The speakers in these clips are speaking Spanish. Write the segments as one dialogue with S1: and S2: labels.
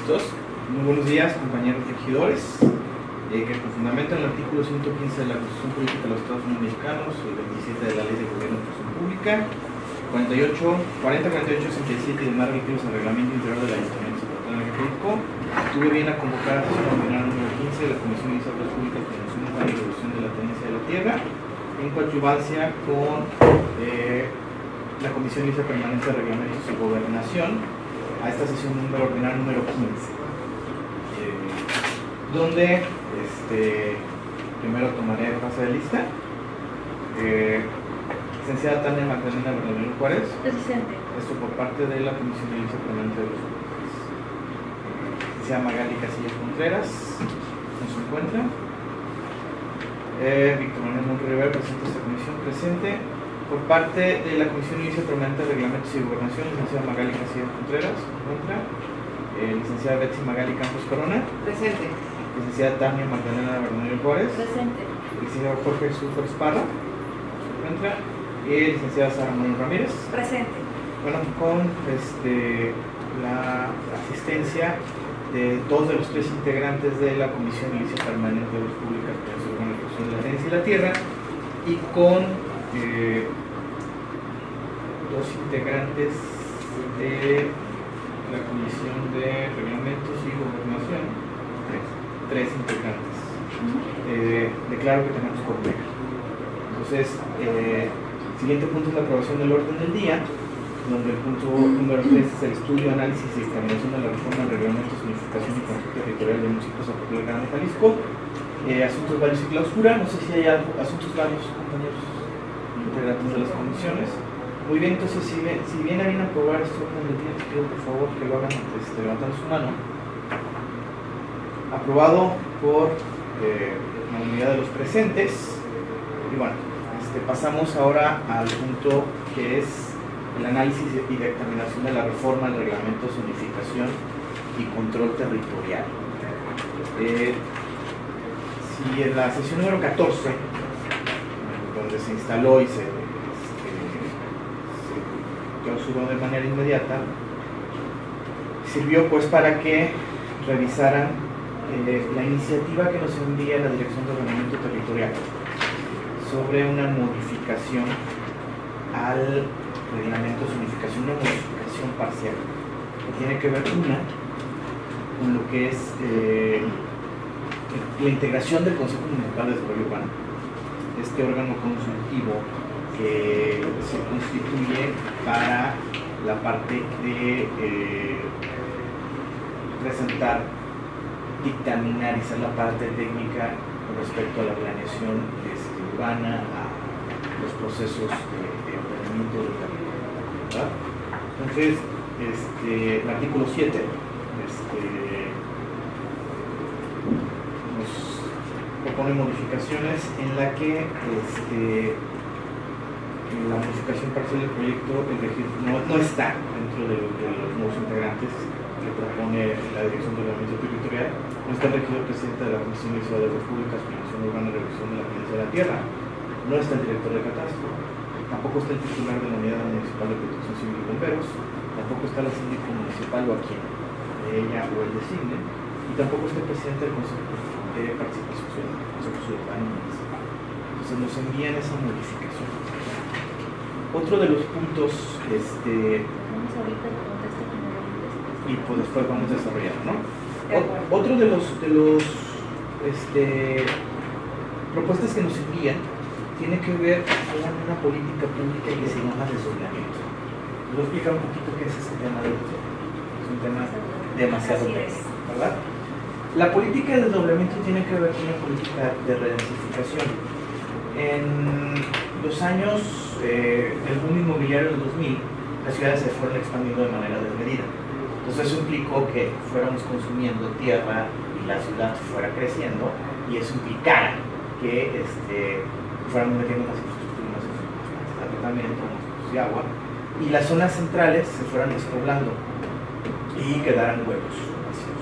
S1: ¿Listos? Muy buenos días, compañeros regidores, que con fundamento en el artículo 115 de la Constitución Política de los Estados Unidos Mexicanos, el 27 de la Ley de Gobierno de Función Pública, 40-48-67 y demás relativos al reglamento interior del Ayuntamiento de Zapotlán de México, tuve bien a convocar a la sesión ordinaria número 15 de la Comisión de Obras Públicas, Promoción Urbana y Reducción de la Tenencia de la Tierra, en coadyuvancia con la Comisión Lista Permanente de Reglamentos y Gobernación, a esta sesión ordinaria número 15, donde primero tomaré pase de lista. Licenciada Tania Magdalena Bernabé Juárez.
S2: Presente.
S1: Esto por parte de la Comisión de Lista Permanente de los Públicos. Licenciada Magali Casillas Contreras, ¿no se encuentra? Víctor Manuel Monterrivera, presente esta comisión, presente. Por parte de la Comisión de Lista Permanente de Reglamentos y Gobernación, licenciada Magali Casillas Contreras, ¿se encuentra? Licenciada Betsy Magali Campos Corona.
S2: Presente.
S1: Licenciada Tania Magdalena Bernabé Juárez.
S2: Presente.
S1: Licenciado Jorge Jesús Flores Parra, ¿se encuentra? Y licenciada Sara Manuel Ramírez.
S2: Presente.
S1: Bueno, con la asistencia de dos de los tres integrantes de la Comisión de Lista Permanente de Obras Públicas, con la Comisión de la Tenencia y la Tierra, y con dos integrantes de la Comisión de Reglamentos y Gobernación, tres integrantes. Declaro que tenemos por regla. Entonces, el siguiente punto es la aprobación del orden del día, donde el punto número 3 es el estudio, análisis y examinación de la reforma del reglamento de unificación y control territorial de municipios de Zapotlán de Jalisco. Asuntos varios y clausura. No sé si hay asuntos varios, compañeros integrantes de las comisiones. Muy bien, entonces si viene a bien aprobar este orden del día, les pido por favor que lo hagan levantando su mano. Aprobado por la unidad de los presentes. Y bueno, pasamos ahora al punto que es el análisis y dictaminación de la reforma del reglamento de zonificación y control territorial. Si en la sesión número 14, donde se instaló y se clausuró de manera inmediata, sirvió pues para que revisaran la iniciativa que nos envía la Dirección de Ordenamiento Territorial sobre una modificación al reglamento de zonificación, una modificación parcial que tiene que ver con lo que es la integración del Consejo Municipal de Desarrollo Urbano, este órgano consultivo que se constituye para la parte de presentar, dictaminar y ser la parte técnica con respecto a la planeación urbana, a los procesos de ordenamiento del territorio, ¿verdad? Entonces, el artículo 7 nos propone modificaciones en la que la modificación parcial del proyecto no está dentro de los nuevos integrantes que propone la Dirección de Ordenamiento Territorial. No está el regidor presidente de la Comisión de Ciudades Públicas, Promoción Urbana y Reducción de la Tenencia de la Tierra. No está el director de catastro, tampoco está el titular de la Unidad Municipal de Protección Civil y Bomberos, tampoco está la síndico municipal o a quien ella o él designe, y tampoco está el presidente del Consejo de Participación Ciudadana, Consejo Ciudadano Municipal. Entonces nos envían esa modificación. Otro de los puntos,
S2: Vamos ahorita al contexto general
S1: y pues después vamos desarrollando, ¿no? Otro de los propuestas que nos envían tiene que ver con una política pública que se llama desdoblamiento. Les voy a explicar un poquito qué es este tema de desdoblamiento. Es un tema demasiado técnico, ¿verdad? La política de desdoblamiento tiene que ver con una política de redensificación. En los años del boom inmobiliario del 2000, las ciudades se fueron expandiendo de manera desmedida. Entonces eso implicó que fuéramos consumiendo tierra y la ciudad fuera creciendo, y eso implicara que fuéramos metiendo más infraestructuras, más tratamiento, más de agua, y las zonas centrales se fueran despoblando y quedaran huecos vacíos.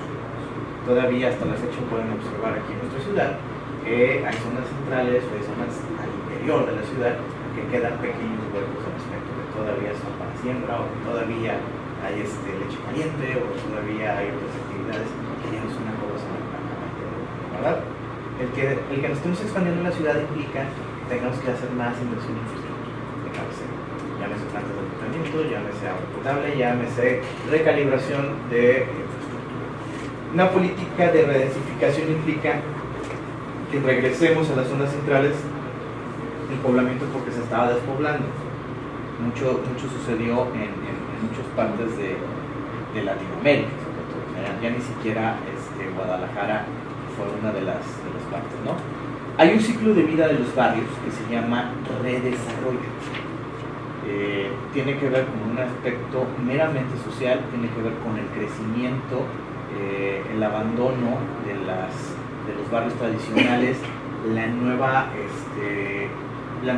S1: Todavía hasta la fecha pueden observar aquí en nuestra ciudad que hay zonas centrales o hay zonas al interior de la ciudad que quedan pequeños huecos al respecto, que todavía son para siembra o que todavía hay leche caliente o todavía hay otras actividades que ya no son una cosa, ¿verdad? El que nos estemos expandiendo en la ciudad implica que tengamos que hacer más inversión en infraestructura de cabecera. Llámese plantas de tratamiento, llámese agua potable, llámese recalibración de infraestructura. Una política de redensificación implica que regresemos a las zonas centrales del poblamiento porque se estaba despoblando. Mucho sucedió en muchas partes de Latinoamérica, sobre todo. Ya ni siquiera Guadalajara fue una de las partes, ¿no? Hay un ciclo de vida de los barrios que se llama redesarrollo. Tiene que ver con un aspecto meramente social, tiene que ver con el crecimiento, el abandono de los barrios tradicionales, el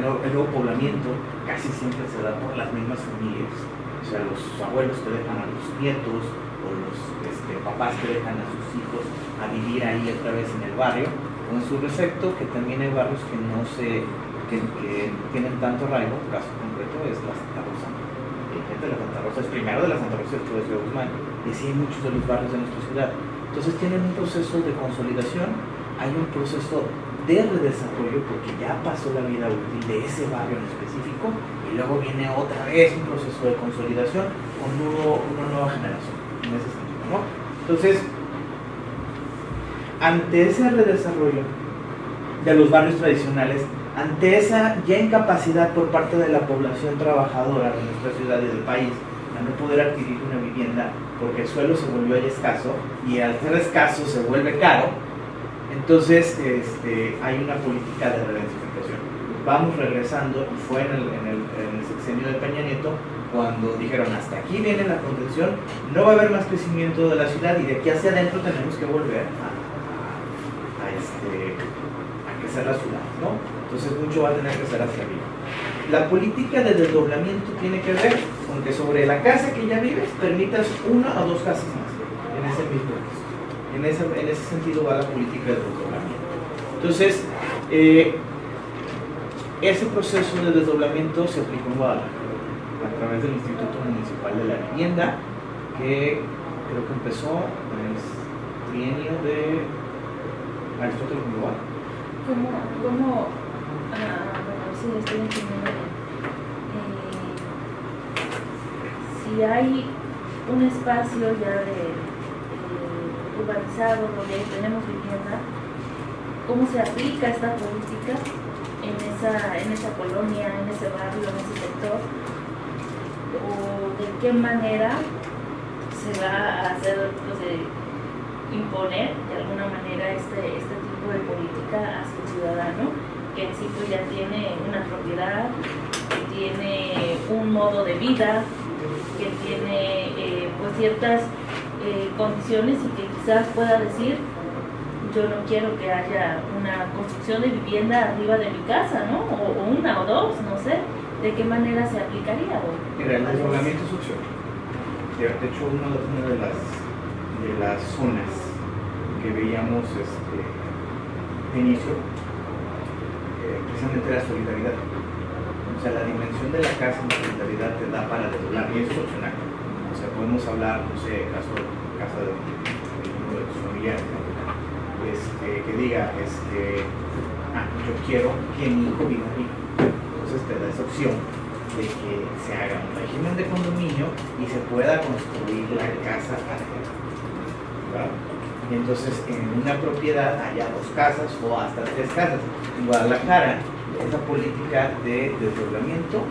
S1: nuevo poblamiento casi siempre se da por las mismas familias, o sea, los abuelos que dejan a los nietos o los papás que dejan a sus hijos a vivir ahí otra vez en el barrio, con su defecto que también hay barrios que tienen tanto arraigo. Un caso concreto es la Santa Rosa. Gente de la Santa Rosa es primero de la Santa Rosa y después de Guzmán, y así hay muchos de los barrios de nuestra ciudad. Entonces tienen un proceso de consolidación, hay un proceso de redesarrollo porque ya pasó la vida útil de ese barrio en específico y luego viene otra vez un proceso de consolidación con una nueva generación en ese sentido, ¿no? Entonces, ante ese redesarrollo de los barrios tradicionales, ante esa ya incapacidad por parte de la población trabajadora de nuestra ciudad y del país a no poder adquirir una vivienda porque el suelo se volvió ya escaso y al ser escaso se vuelve caro. Entonces hay una política de redensificación. Vamos regresando, y fue en el sexenio de Peña Nieto cuando dijeron hasta aquí viene la contención, no va a haber más crecimiento de la ciudad y de aquí hacia adentro tenemos que volver a crecer la ciudad, ¿no? Entonces mucho va a tener que ser hacia arriba. La política de desdoblamiento tiene que ver con que sobre la casa que ya vives permitas una o dos casas más en ese mismo caso. En ese sentido va la política de desdoblamiento. Entonces, ese proceso de desdoblamiento se aplicó en Guadalajara a través del Instituto Municipal de la Vivienda, que creo que empezó en el trienio de Aristóteles Global.
S2: ¿Cómo si estoy entendiendo bien? Si hay un espacio ya urbanizado donde tenemos vivienda, ¿cómo se aplica esta política en esa colonia, en ese barrio, en ese sector? ¿O de qué manera se va a hacer, imponer de alguna manera este tipo de política hacia el ciudadano que en sí pues ya tiene una propiedad, que tiene un modo de vida, que tiene pues ciertas condiciones y que quizás pueda decir yo no quiero que haya una construcción de vivienda arriba de mi casa, ¿no? O una o dos, no sé, ¿de qué manera se aplicaría?
S1: Mira, el desdoblamiento es opcional. De hecho, una de las zonas que veíamos de inicio precisamente era solidaridad. O sea, la dimensión de la casa en solidaridad te da para desdoblar y eso es opcional. O sea, podemos hablar, no sé, casa de uno de tus familiares, ¿no? Que diga, yo quiero que mi hijo viva aquí. Entonces te da esa opción de que se haga un régimen de condominio y se pueda construir la casa arriba, ¿verdad? Y entonces en una propiedad haya dos casas o hasta tres casas. En Guadalajara, esa política de desdoblamiento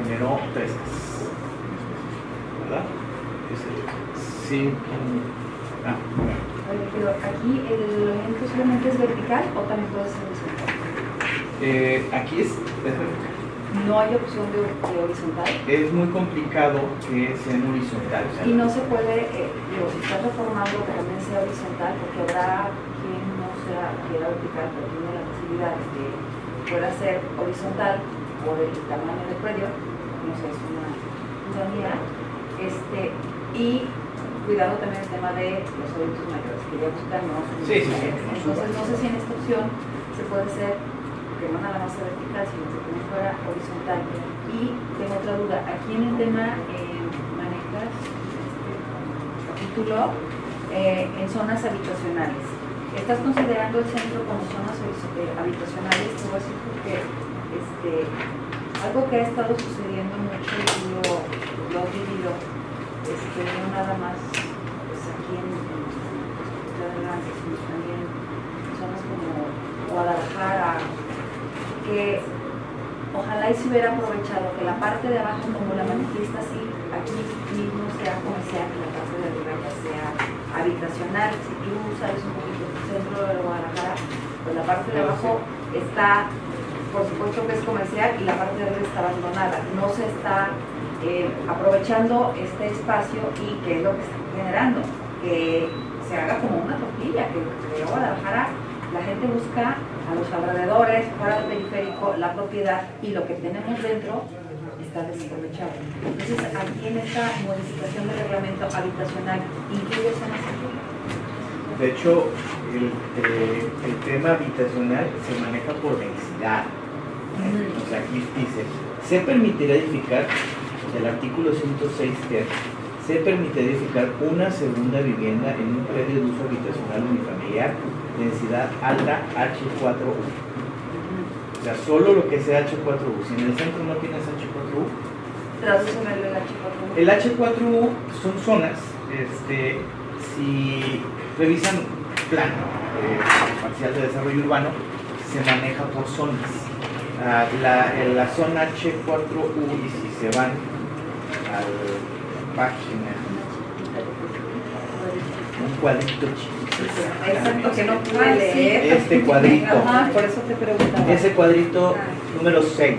S1: generó tres casas, ¿verdad? Sí. Bueno.
S3: Oye, pero aquí el desdoblamiento solamente es vertical o también puede ser horizontal.
S1: Aquí es vertical.
S3: No hay opción de horizontal.
S1: Es muy complicado que sean horizontales.
S3: Y no se puede, si estás reformando que también sea horizontal, porque habrá quien no quiera vertical, pero tiene la posibilidad de que pueda ser horizontal por el tamaño del predio, no sé, es una unidad, y cuidado también el tema de los adultos mayores, que ya buscan no.
S1: Sí.
S3: Entonces no sé si en esta opción se puede ser que no nada más sea vertical, sino que también fuera horizontal. Y tengo otra duda, aquí en el tema manejas título en zonas habitacionales. ¿Estás considerando el centro como zonas habitacionales? Te voy a decir porque algo que ha estado sucediendo mucho y lo he vivido, no nada más pues, aquí en Ciudad Grande, sino también en zonas como Guadalajara, que ojalá y se hubiera aprovechado que la parte de abajo, como la manifiesta así, aquí mismo sea comercial, que la parte de arriba ya sea habitacional. Si tú sabes un poquito del centro de Guadalajara, pues la parte de abajo está, por supuesto que es comercial, y la parte de arriba está abandonada. No se está aprovechando este espacio, y que es lo que está generando, que se haga como una tortilla, que de Guadalajara la gente busca a los alrededores, fuera del periférico, la propiedad, y lo que tenemos dentro está desaprovechado. Entonces, aquí en esta modificación del reglamento habitacional, ¿incluye zonas agrícolas?
S1: De hecho, el tema habitacional se maneja por densidad. O sea, aquí dice, se permitirá edificar, el artículo 106 se permitirá edificar una segunda vivienda en un predio de uso habitacional unifamiliar, densidad alta H4U. O sea, solo lo que sea H4U. Si en el centro no tienes H4U,
S3: Tradúceme el H4U.
S1: el H4U son zonas, si revisan plan parcial de desarrollo urbano, se maneja por zonas. La zona H4U, y si se van a la página, un cuadrito chiquito.
S3: Exacto, que no puede leer.
S1: Este cuadrito.
S3: Ajá, por eso te preguntaba.
S1: Ese cuadrito número 6.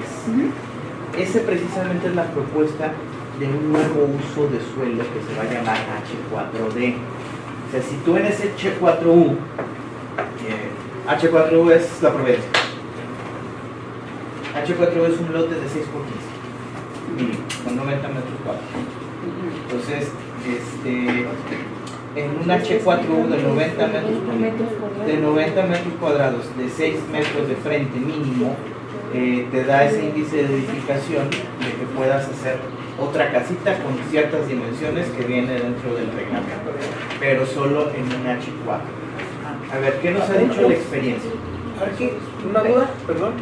S1: Ese precisamente es la propuesta de un nuevo uso de suelo que se va a llamar H4D. O sea, si tú en ese H4U, H4U es la provincia. H4U es un lote de 6 por 15, mínimo, con 90 metros cuadrados. Entonces, en un H4U de 90 metros cuadrados, de 6 metros de frente mínimo, te da ese índice de edificación de que puedas hacer otra casita con ciertas dimensiones que viene dentro del reglamento, pero solo en un H4. A ver, ¿qué nos ha dicho la experiencia?
S4: Aquí, una duda, perdón.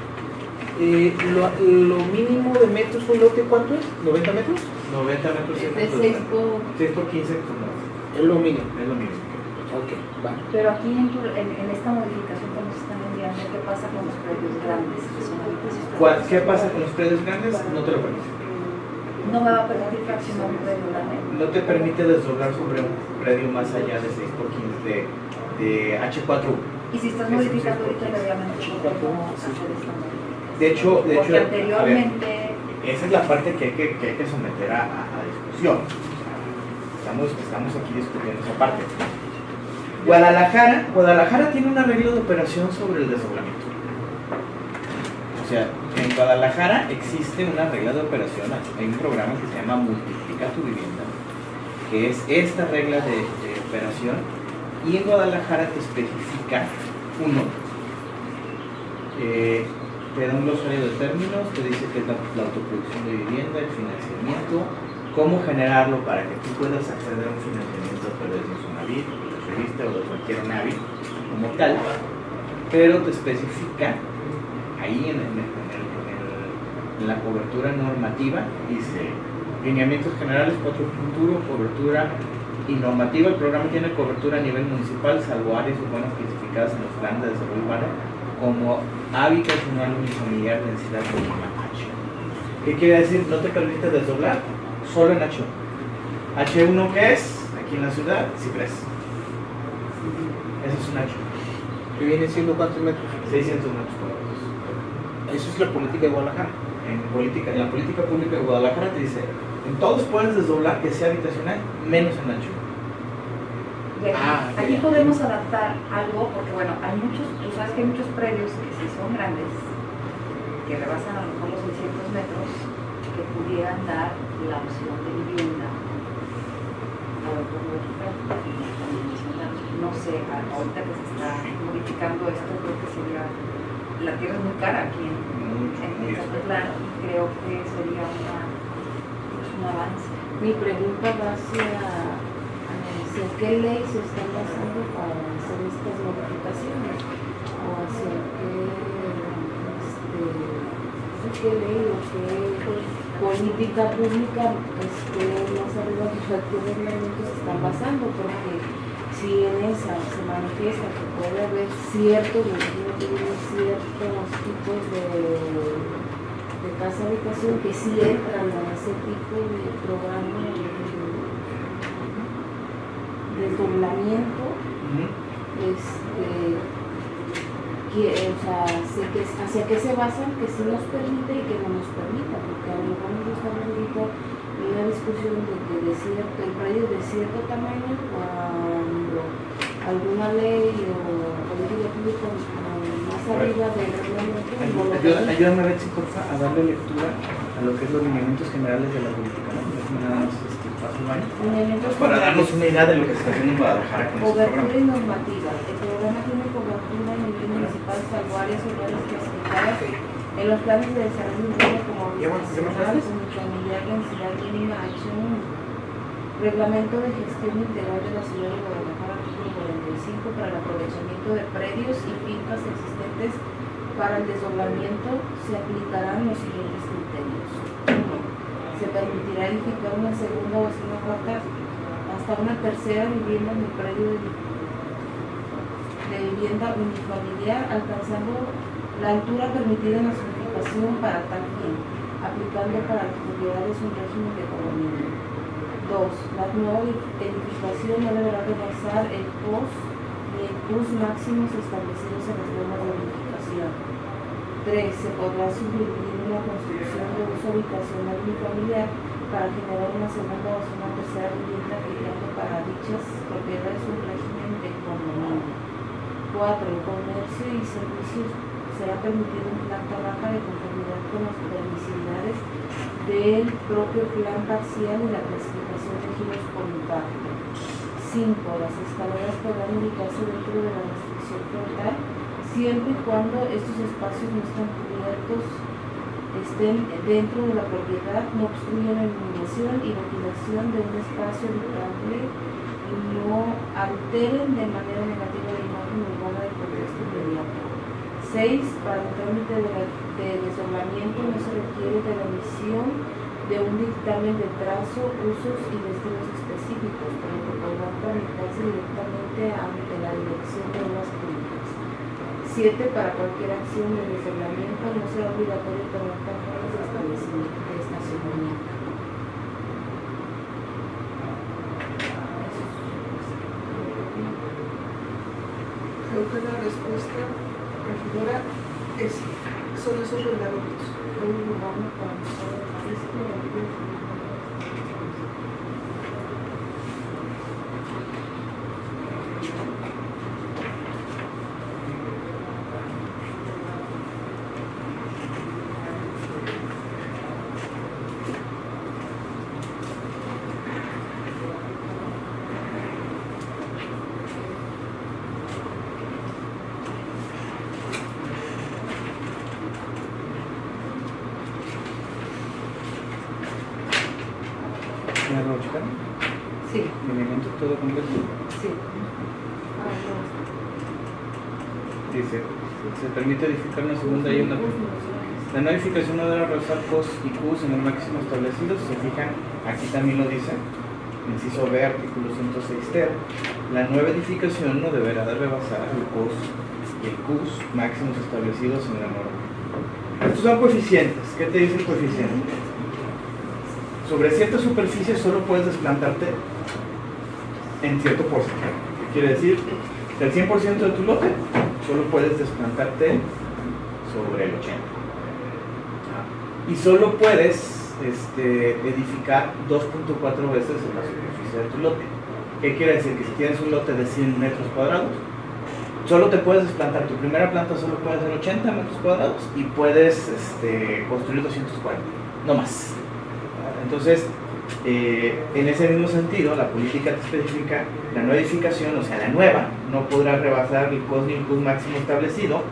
S4: Lo mínimo de metros un lote, ¿cuánto es? ¿90 metros?
S1: 90 metros
S2: De 6 por...
S1: 6 por 15
S4: Es lo mínimo.
S1: es lo mismo.
S4: Ok, va.
S3: Pero aquí en esta modificación que nos están enviando, ¿qué pasa con los predios grandes que son habitacionales?
S1: ¿Qué pasa con los predios grandes? No te lo permite.
S3: No me va a permitir fraccionar un predio grande.
S1: No te permite desdoblar sobre un predio más allá de 6 por 15 de H4U.
S3: Y si estás modificando ahorita el reglamento, ¿cómo hacer esta modificación?
S1: De hecho,
S3: Porque anteriormente...
S1: a ver, esa es la parte que hay que someter a discusión. Estamos aquí discutiendo esa parte. Guadalajara tiene un arreglo de operación sobre el desdoblamiento. O sea, en Guadalajara existe una regla de operación, hay un programa que se llama Multiplica tu Vivienda, que es esta regla de operación, y en Guadalajara te especifica te da un glosario de términos, te dice qué es la autoproducción de vivienda, el financiamiento, cómo generarlo para que tú puedas acceder a un financiamiento a través de Infonavit, de revista o de cualquier NAVI como tal, pero te especifica ahí en la cobertura normativa, dice lineamientos generales, 4 puntos, cobertura y normativa. El programa tiene cobertura a nivel municipal, salvo áreas urbanas clasificadas en los planes de desarrollo urbano como habitacional unifamiliar densidad mínima H. ¿Qué quiere decir? No te permite desdoblar solo en H1. H1, ¿qué es? Aquí en la ciudad, Ciprés. Eso es un H1.
S4: ¿Que viene siendo cuántos metros?
S1: 600 metros cuadrados.
S4: Eso es la política de Guadalajara.
S1: En la política pública de Guadalajara te dice, en todos puedes desdoblar que sea habitacional, menos en H1.
S3: Y aquí podemos adaptar algo, porque bueno, tú sabes que hay muchos predios que sí son grandes, que rebasan a lo mejor los 600 metros, que pudieran dar la opción de vivienda. No sé, ahorita que se está modificando esto, creo que sería, la tierra es muy cara aquí en Zapotlán, y creo que sería un avance.
S2: Mi pregunta va hacia
S3: hacia qué ley se están basando para hacer estas modificaciones o hacia qué ley o qué política pública más arriba de qué reglamentos se están basando, porque si en esa se manifiesta que puede haber ciertos tipos de casa habitación que sí entran a ese tipo de programa de desdoblamiento, hacia qué se basan, que sí nos permite y que no nos permita, porque a lo mejor nos estamos ahorita en una discusión de que el predio de cierto tamaño, cuando alguna ley o política pública más arriba del reglamento.
S1: Ayúdame a ver si porfa a darle lectura a lo que es los lineamientos generales de la política, ¿no? Nada más paso el baño. Para darnos una idea de lo que se está haciendo en Guadalajara con este
S3: Cobertura
S1: programa.
S3: y normativa. El programa tiene cobertura a nivel municipal, salvo áreas urbanas clasificadas en los planes de desarrollo urbano como habitacional, unifamiliar, densidad mínima, H1. Reglamento de gestión integral de la ciudad de Guadalajara, artículo 45, para el aprovechamiento de predios y fincas existentes para el desdoblamiento se aplicarán los siguientes criterios. 1. Se permitirá edificar una segunda o una cuarta hasta una tercera vivienda en el predio de vivienda unifamiliar, alcanzando la altura permitida en la zonificación para tal fin, aplicando para las propiedades un régimen de condominio. 2. La nueva edificación no deberá rebasar el POS ni el PUS máximos establecidos en las normas de edificación. 3. Se podrá subdividir una construcción de uso habitacional unifamiliar para generar una segunda o una tercera vivienda, aplicando para dichas propiedades un régimen de condominio. 4. El comercio y servicios será permitido en planta baja de conformidad con las permisividades del propio plan parcial y la clasificación de giros por impacto. 5. Las escaleras podrán ubicarse dentro de la restricción frontal siempre y cuando estos espacios no estén cubiertos, estén dentro de la propiedad, no obstruyan la iluminación y ventilación de un espacio habitable y no alteren de manera negativa la imagen urbana del contexto inmediato. 6. Para el trámite de desdoblamiento no se requiere de la emisión de un dictamen de trazo, usos y destinos específicos, por lo que podrán tramitarse directamente ante la Dirección de Obras Públicas. 7. Para cualquier acción de desdoblamiento no será obligatorio tomar cajones de establecimiento de estacionamiento.
S5: Creo que la respuesta, regidora, son esos reglamentos.
S1: ¿Me lo checaron?
S3: Sí,
S1: Lineamiento todo completo.
S3: sí.
S1: Dice, se permite edificar una segunda y una tercera. La nueva edificación no debe rebasar POS y QUS en el máximo establecido. Si se fijan, aquí también lo dice, inciso B, artículo 106 ter. La nueva edificación no deberá de rebasar el POS y el QUS máximos establecidos en la norma. Estos son coeficientes. ¿Qué te dice el coeficiente? Sobre cierta superficie solo puedes desplantarte en cierto porcentaje. ¿Qué quiere decir? Del 100% de tu lote, solo puedes desplantarte sobre el 80%. Y solo puedes edificar 2.4 veces en la superficie de tu lote. ¿Qué quiere decir? Que si tienes un lote de 100 metros cuadrados, solo te puedes desplantar. Tu primera planta solo puede ser 80 metros cuadrados y puedes construir 240, no más. Entonces, en ese mismo sentido, la política te especifica la nueva edificación, o sea, la nueva, no podrá rebasar el POS ni el QUS máximo establecido,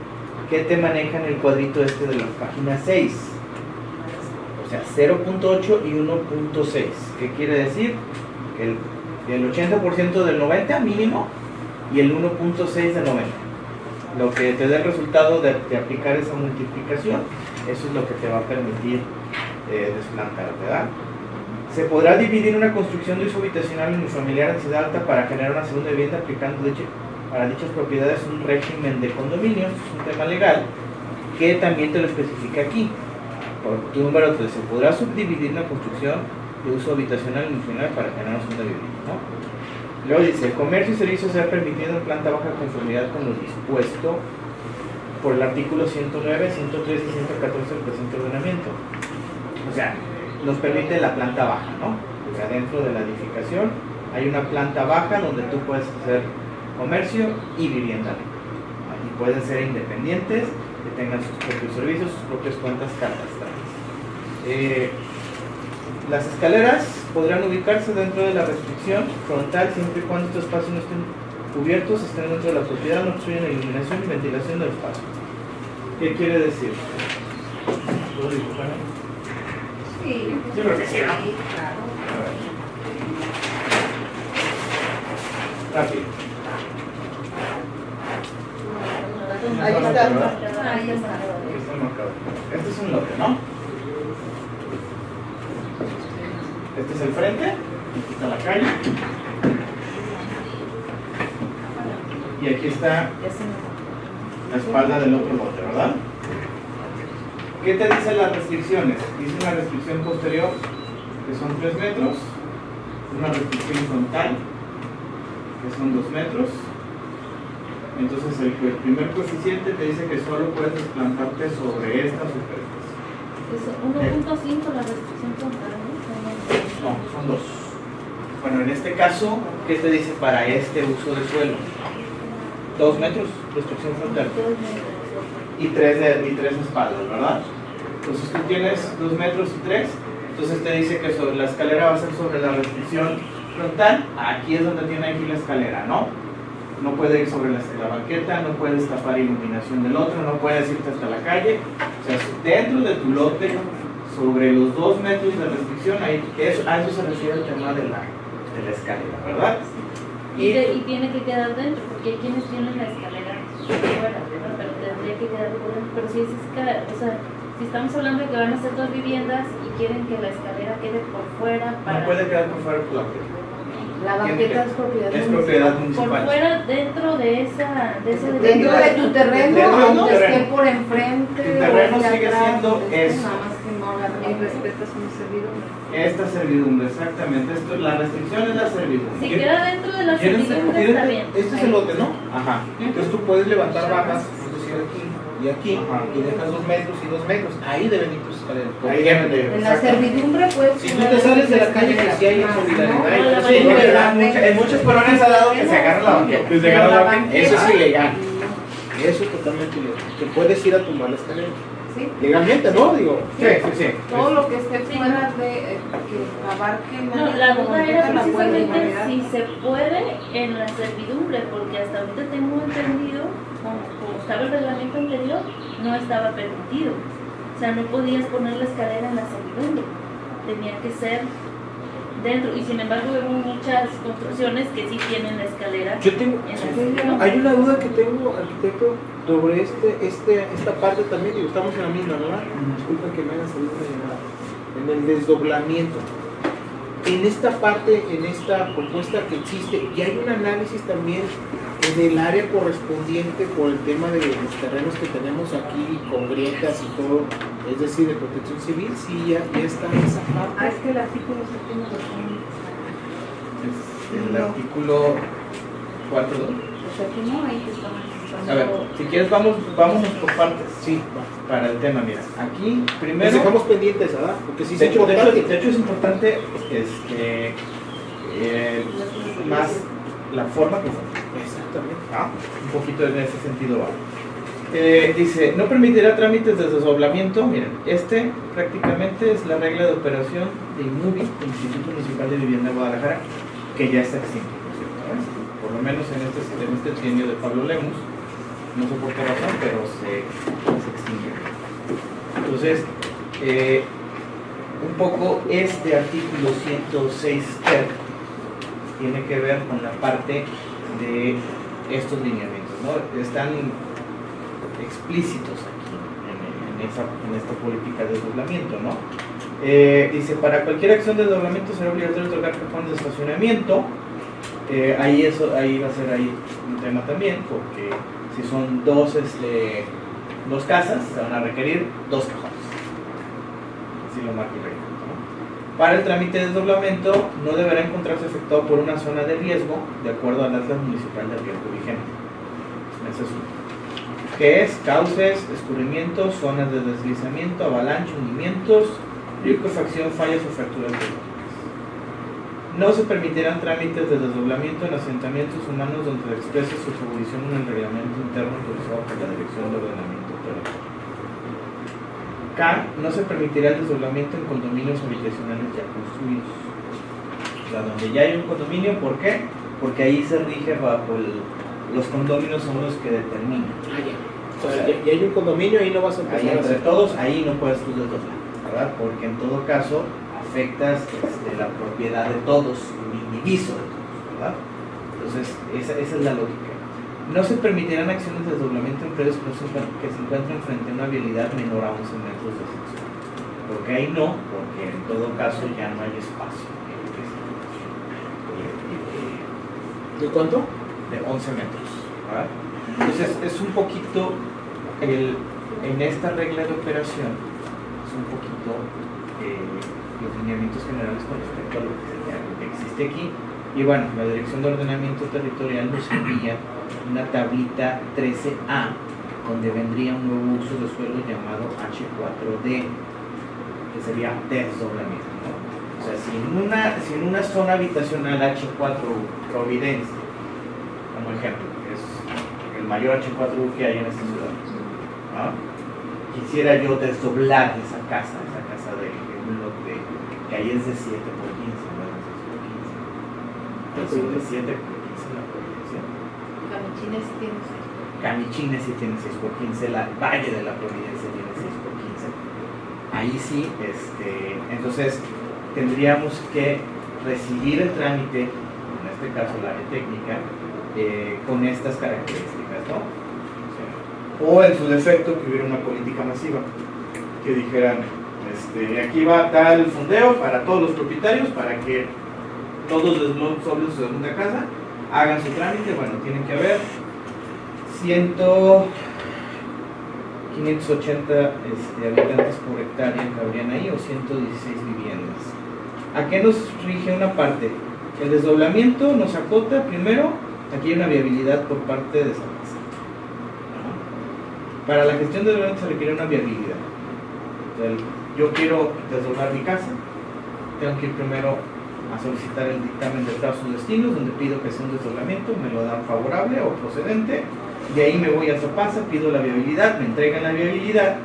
S1: que te maneja en el cuadrito de la página 6. O sea, 0.8 y 1.6. ¿Qué quiere decir? Que El 80% del 90 mínimo y el 1.6 del 90. Lo que te dé el resultado de aplicar esa multiplicación, eso es lo que te va a permitir desplantar, ¿verdad? Se podrá dividir una construcción de uso habitacional unifamiliar en ciudad alta para generar una segunda vivienda aplicando para dichas propiedades un régimen de condominios, es un tema legal que también te lo especifica aquí. Por tu número 3, se podrá subdividir una construcción de uso habitacional unifamiliar para generar una segunda vivienda, ¿no? Luego dice, el comercio y servicios será permitido en planta baja en conformidad con lo dispuesto por el artículo 109, 103 y 114 del presente ordenamiento. O sea, nos permite la planta baja, ¿no? O sea, dentro de la edificación hay una planta baja donde tú puedes hacer comercio y vivienda. Y pueden ser independientes, que tengan sus propios servicios, sus propias cuentas catastrales. Las escaleras podrán ubicarse dentro de la restricción frontal siempre y cuando estos espacios no estén cubiertos, estén dentro de la propiedad, no obstruyen la iluminación y ventilación del espacio. ¿Qué quiere decir? ¿Puedo dibujar?
S3: Sí,
S1: Yo creo que sí, ¿no?
S3: sí, claro.
S1: Rápido.
S5: Ahí está.
S3: Ahí está.
S1: Aquí está el marcador. Este es un lote, ¿no? Este es el frente, aquí está la calle. Y aquí está la espalda del otro lote, ¿verdad? ¿Qué te dicen las restricciones? Dice una restricción posterior que son 3 metros, una restricción frontal que son 2 metros. Entonces el primer coeficiente te dice que solo puedes desplantarte sobre esta superficie.
S2: Es 1.5 la restricción frontal, ¿no?
S1: No, son 2. Bueno, en este caso, ¿qué te dice para este uso de suelo? 2 metros, restricción frontal. Y 3 espaldas, ¿verdad? Entonces tú tienes 2 metros y 3. Entonces te dice que sobre la escalera va a ser sobre la restricción frontal. Aquí es donde tiene aquí la escalera, ¿no? No puede ir sobre la banqueta, no puedes tapar iluminación del otro, no puedes irte hasta la calle. O sea, dentro de tu lote, sobre los 2 metros de restricción, a eso se refiere el tema de la escalera, ¿verdad?
S2: Y tiene que quedar dentro, porque hay quienes tienen la escalera fuera, ¿verdad? Pero tendría que quedar por dentro. Pero si es escalera, o sea, si estamos hablando de que van a ser 2 viviendas y quieren que la escalera quede por fuera para...
S1: No puede quedar por fuera por la banqueta.
S3: La banqueta es propiedad
S1: Es propiedad
S2: Por
S1: municipal.
S2: fuera, dentro de ese
S3: dentro de tu terreno,
S1: Dentro de tu
S3: aunque esté
S1: terreno.
S3: por enfrente.
S1: Tu terreno
S3: o hacia
S1: sigue
S3: atrás,
S1: siendo eso.
S3: Nada más que no agarren y respetas un servidumbre.
S1: Esta servidumbre, exactamente. Esto, la restricción es la servidumbre.
S2: Si queda dentro de la servidumbre está bien.
S4: Este es el lote, ¿no?
S1: Ajá.
S4: Entonces tú puedes levantar barras, es decir, aquí y aquí,
S1: Ajá.
S4: y dejas 2 metros y 2 metros. Ahí deben ir tus escaleras.
S1: Ahí deben de ir.
S3: En la servidumbre puedes.
S4: Si tú te sales de la calle, que sí hay solidaridad.
S2: No,
S1: Sí, porque
S2: no,
S1: en muchas colonias ha dado que se agarra la banqueta. Que se agarra la banqueta.
S4: Eso es ilegal. Eso es totalmente ilegal. Te puedes ir a tumbar la escalera.
S3: Sí.
S4: Legalmente, ¿no? Digo.
S1: Sí.
S3: Todo lo que esté fuera de que abarque
S2: No, la duda era
S3: banqueta la puedes
S2: precisamente
S3: invalidar.
S2: si se puede en la servidumbre, porque hasta ahorita tengo entendido, como estaba el reglamento anterior, no estaba permitido. O sea, no podías poner la escalera en la servidumbre, tenía que ser dentro. Y sin embargo, hubo muchas construcciones que sí tienen la escalera
S4: Yo tengo.
S2: en la servidumbre.
S4: Hay una duda que tengo, arquitecto, sobre esta parte también. Digo, estamos en la misma, ¿verdad? Disculpen que me hagan salir una llamada. En el desdoblamiento. En esta parte, en esta propuesta que existe, y hay un análisis también del área correspondiente por el tema de los terrenos que tenemos aquí, con grietas y todo, es decir, de protección civil, sí, ya está en esa parte.
S3: Es que el artículo 7 lo tiene.
S1: Es el artículo 4.2.
S3: Pues aquí no, ahí estamos.
S1: A ver, si quieres vámonos por partes.
S4: Sí,
S1: Para el tema, mira. Aquí,
S4: nos
S1: primero...
S4: dejamos pendientes, ¿verdad? Porque sí
S1: De
S4: es
S1: hecho,
S4: importante.
S1: es importante más la forma que fue.
S4: Exactamente.
S1: Un poquito en ese sentido va. Dice, no permitirá trámites de desdoblamiento. Miren, prácticamente es la regla de operación de INUBI, Instituto Municipal de Vivienda de Guadalajara, que ya está extinto, ¿no es cierto? Por lo menos en este trienio de Pablo Lemus, no sé por qué razón, pero se extinguió. Entonces, un poco este artículo 106 ter tiene que ver con la parte de estos lineamientos, ¿no? Están explícitos aquí en esta política de desdoblamiento, ¿no? Dice, para cualquier acción de desdoblamiento será obligatorio otorgar cajones de estacionamiento. Ahí va a ser ahí un tema también, porque si son dos casas, se van a requerir 2 cajones. Así lo marca el reglamento, ¿no? Para el trámite de desdoblamiento no deberá encontrarse efectuado por una zona de riesgo, de acuerdo al Atlas Municipal de Riesgo vigente. Ese es uno. Que es cauces, escurrimientos, zonas de deslizamiento, avalancha, hundimientos, liquefacción, fallas o fracturas tectónicas. No se permitirán trámites de desdoblamiento en asentamientos humanos donde se exprese su subdivisión en el reglamento interno autorizado por la Dirección de Ordenamiento Territorial. K. No se permitirá el desdoblamiento en condominios habitacionales ya construidos. O sea, donde ya hay un condominio, ¿por qué? Porque ahí se rige bajo los condominios son los que determinan.
S4: O sea, ya hay un condominio, ahí no vas a empezar
S1: Ahí
S4: a
S1: entre
S4: hacer.
S1: todos, ahí no puedes tú desdoblar, ¿verdad? Porque en todo caso afectas la propiedad de todos, el indiviso de todos, ¿verdad? Entonces, esa es la lógica. No se permitirán acciones de desdoblamiento en predios que se encuentren frente a una vialidad menor a 11 metros de sección. ¿Por qué ahí no? Porque en todo caso ya no hay espacio.
S4: ¿De cuánto?
S1: De 11 metros, ¿verdad? Entonces, es un poquito, en esta regla de operación, es un poquito los lineamientos generales con respecto a lo que existe aquí. Y bueno, la Dirección de Ordenamiento Territorial nos envía una tablita 13A, donde vendría un nuevo uso de suelo llamado H4D, que sería desdoblamiento, ¿no? O sea, si en una zona habitacional H4 Providencia, como ejemplo, que es el mayor H4 que hay en esta ciudad, ¿no? Quisiera yo desdoblar esa casa de un lote que ahí es de 7 por 15, no es de 6 por 15. Es de 7 por 15 la Providencia.
S5: Camichines tiene
S1: Camichines sí tiene 6 por 15, la Valle de la Providencia tiene 6 por 15. Ahí sí, entonces tendríamos que recibir el trámite, en este caso la área técnica, con estas características, ¿no? O en su defecto que hubiera una política masiva, que dijeran, aquí va tal fondeo para todos los propietarios, para que todos los desdobles de su segunda casa hagan su trámite. Bueno, tienen que haber 580 habitantes por hectárea cabrían ahí, o 116 viviendas. ¿A qué nos rige una parte? El desdoblamiento nos acota primero, aquí hay una viabilidad por parte de esa casa. Para la gestión de desdoblamiento se requiere una viabilidad. O sea, yo quiero desdoblar mi casa, tengo que ir primero a solicitar el dictamen de trazos destinos, donde pido que sea un desdoblamiento, me lo dan favorable o procedente. De ahí me voy a Zapasa, pido la viabilidad, me entregan la viabilidad,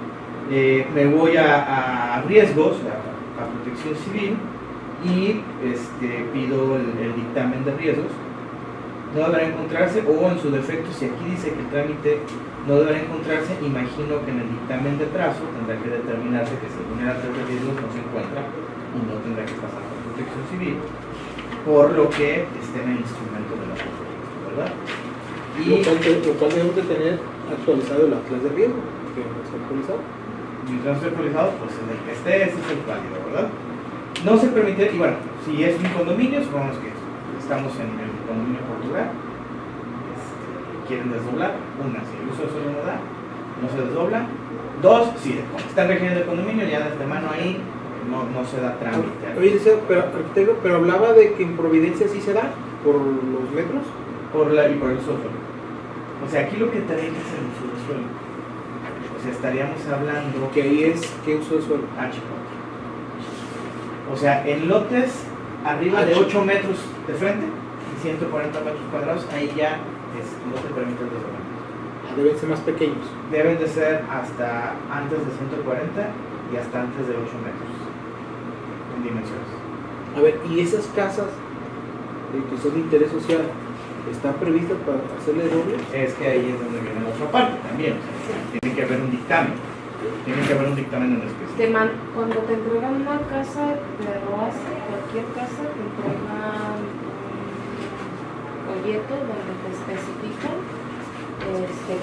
S1: me voy a riesgos, a protección civil, y pido el dictamen de riesgos. No deberá encontrarse, o en su defecto, si aquí dice que el trámite no deberá encontrarse, imagino que en el dictamen de trazo tendrá que determinarse que según el acta de riesgos no se encuentra y no tendrá que pasar por protección civil, por lo que esté en el instrumento de la protección, ¿verdad? Y
S4: Lo cual debemos de tener actualizado el atlas de riesgo, que no está actualizado.
S1: mientras esté actualizado, pues en el que esté, ese es el válido, ¿verdad? No se permite, y bueno, si es un condominio, supongamos que estamos en el condominio Portugal, quieren desdoblar, una, si el uso de suelo no da, no se desdobla. Dos, si está en régimen de condominio, ya de antemano ahí no se da trámite.
S4: Oye, pero arquitecto, pero hablaba de que en Providencia sí se da, por los metros.
S1: Y por el uso de suelo. O sea, aquí lo que tendría que es el uso de suelo. O sea, estaríamos hablando
S4: Que ahí es, ¿qué uso de suelo?
S1: H4. O sea, en lotes arriba de 8 metros de frente, 140 metros cuadrados, ahí ya no se permite el desdoblamiento.
S4: Deben ser más pequeños.
S1: Deben de ser hasta antes de 140 y hasta antes de 8 metros en dimensiones.
S4: A ver, ¿y esas casas que son de interés social están previstas para hacerle doble?
S1: Es que ahí es donde viene la otra parte también. O sea, tiene que haber un dictamen. Tiene que haber un dictamen en específico.
S5: Cuando te entregan una casa de ROAS, cualquier casa te entregan
S3: folleto donde te especifican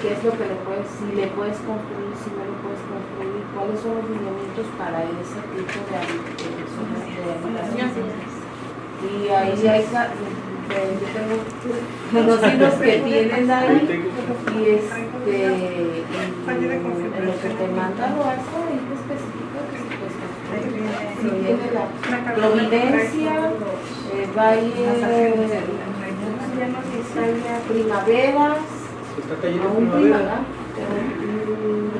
S3: qué es lo que le puedes, si le puedes construir, si no le puedes construir, cuáles son los lineamientos para ese tipo de habitación. Y ahí hay, yo tengo conocidos que tienen ahí, y en lo que te manda lo hace, ahí te especifica que se puede construir. Si viene la Providencia, Valle, ¿cómo se llama? Primaveras,
S4: Está cayendo
S3: un
S4: primavera.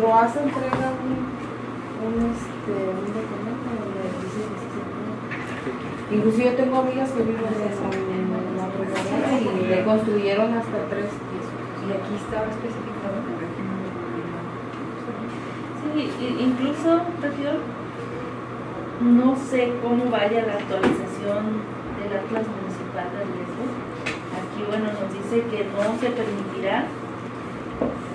S3: Roasa entrega un documento donde dice que sí se puede. Inclusive tengo amigas que viven en la primavera y le construyeron hasta 3 pisos.
S5: Y aquí estaba especificado.
S2: Sí, incluso, Región, no sé cómo vaya la actualización del Atlas Municipal de Riesgo. Aquí, bueno, nos dice que no se permitirá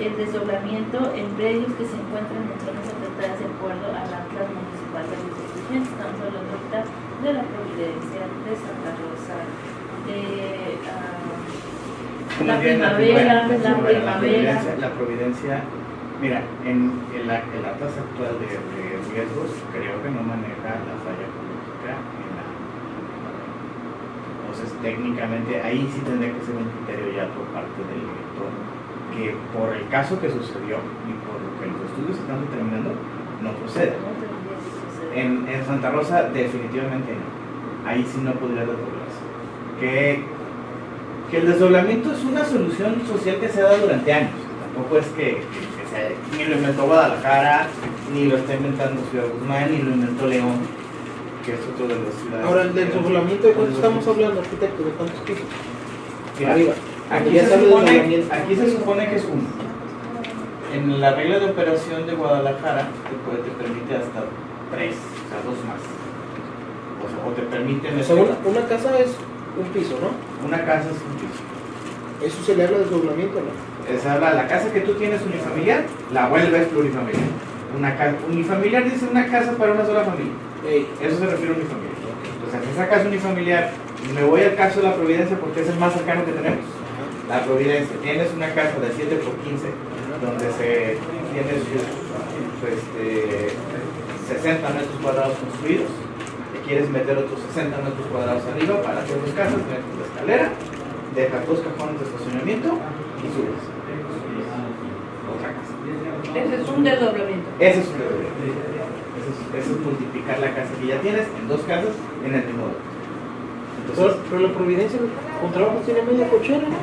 S2: el desdoblamiento en predios que se encuentran en zonas afectadas de acuerdo al Atlas Municipal de Riesgo. Estamos hablando ahorita de la Providencia, de Santa Rosa, de la primavera.
S1: La Providencia, mira, en el atlas actual de riesgos, creo que no maneja la falla política en la. Entonces, técnicamente, ahí sí tendría que ser un criterio ya por parte del director, que por el caso que sucedió y por lo que los estudios están determinando, no procede. En Santa Rosa, definitivamente no. Ahí sí no podría desdoblarse. Que el desdoblamiento es una solución social que se ha dado durante años. Tampoco es que ni lo inventó Guadalajara, ni lo está inventando Ciudad Guzmán, ni lo inventó León, que es otro de las ciudades.
S4: Ahora, el desdoblamiento, ¿de cuánto estamos hablando, arquitecto? ¿De cuántos pisos?
S1: Mira,
S4: Arriba.
S1: aquí se supone que es uno. En la regla de operación de Guadalajara te permite hasta 3, o sea, 2 más. O te permiten.
S4: O sea, una casa es un piso, ¿no?
S1: Una casa es un piso.
S4: ¿Eso se le habla de desdoblamiento o no?
S1: Se habla, la casa que tú tienes unifamiliar, la vuelves plurifamiliar. Una casa unifamiliar dice una casa para una sola familia. Eso se refiere a unifamiliar. Entonces, en esa casa unifamiliar, me voy al caso de la Providencia porque es el más cercano que tenemos. La Providencia, tienes una casa de 7 por 15, donde tienes 60 metros cuadrados construidos. Quieres meter otros 60 metros cuadrados arriba para hacer 2 casas, metes la escalera, dejas 2 cajones de estacionamiento y subes. Otra casa.
S5: Ese es un desdoblamiento.
S1: Ese es un desdoblamiento. Eso es multiplicar la casa que ya tienes en 2 casas en el mismo lugar. Entonces,
S4: Pero la Providencia con trabajo tiene media cochera, ¿no?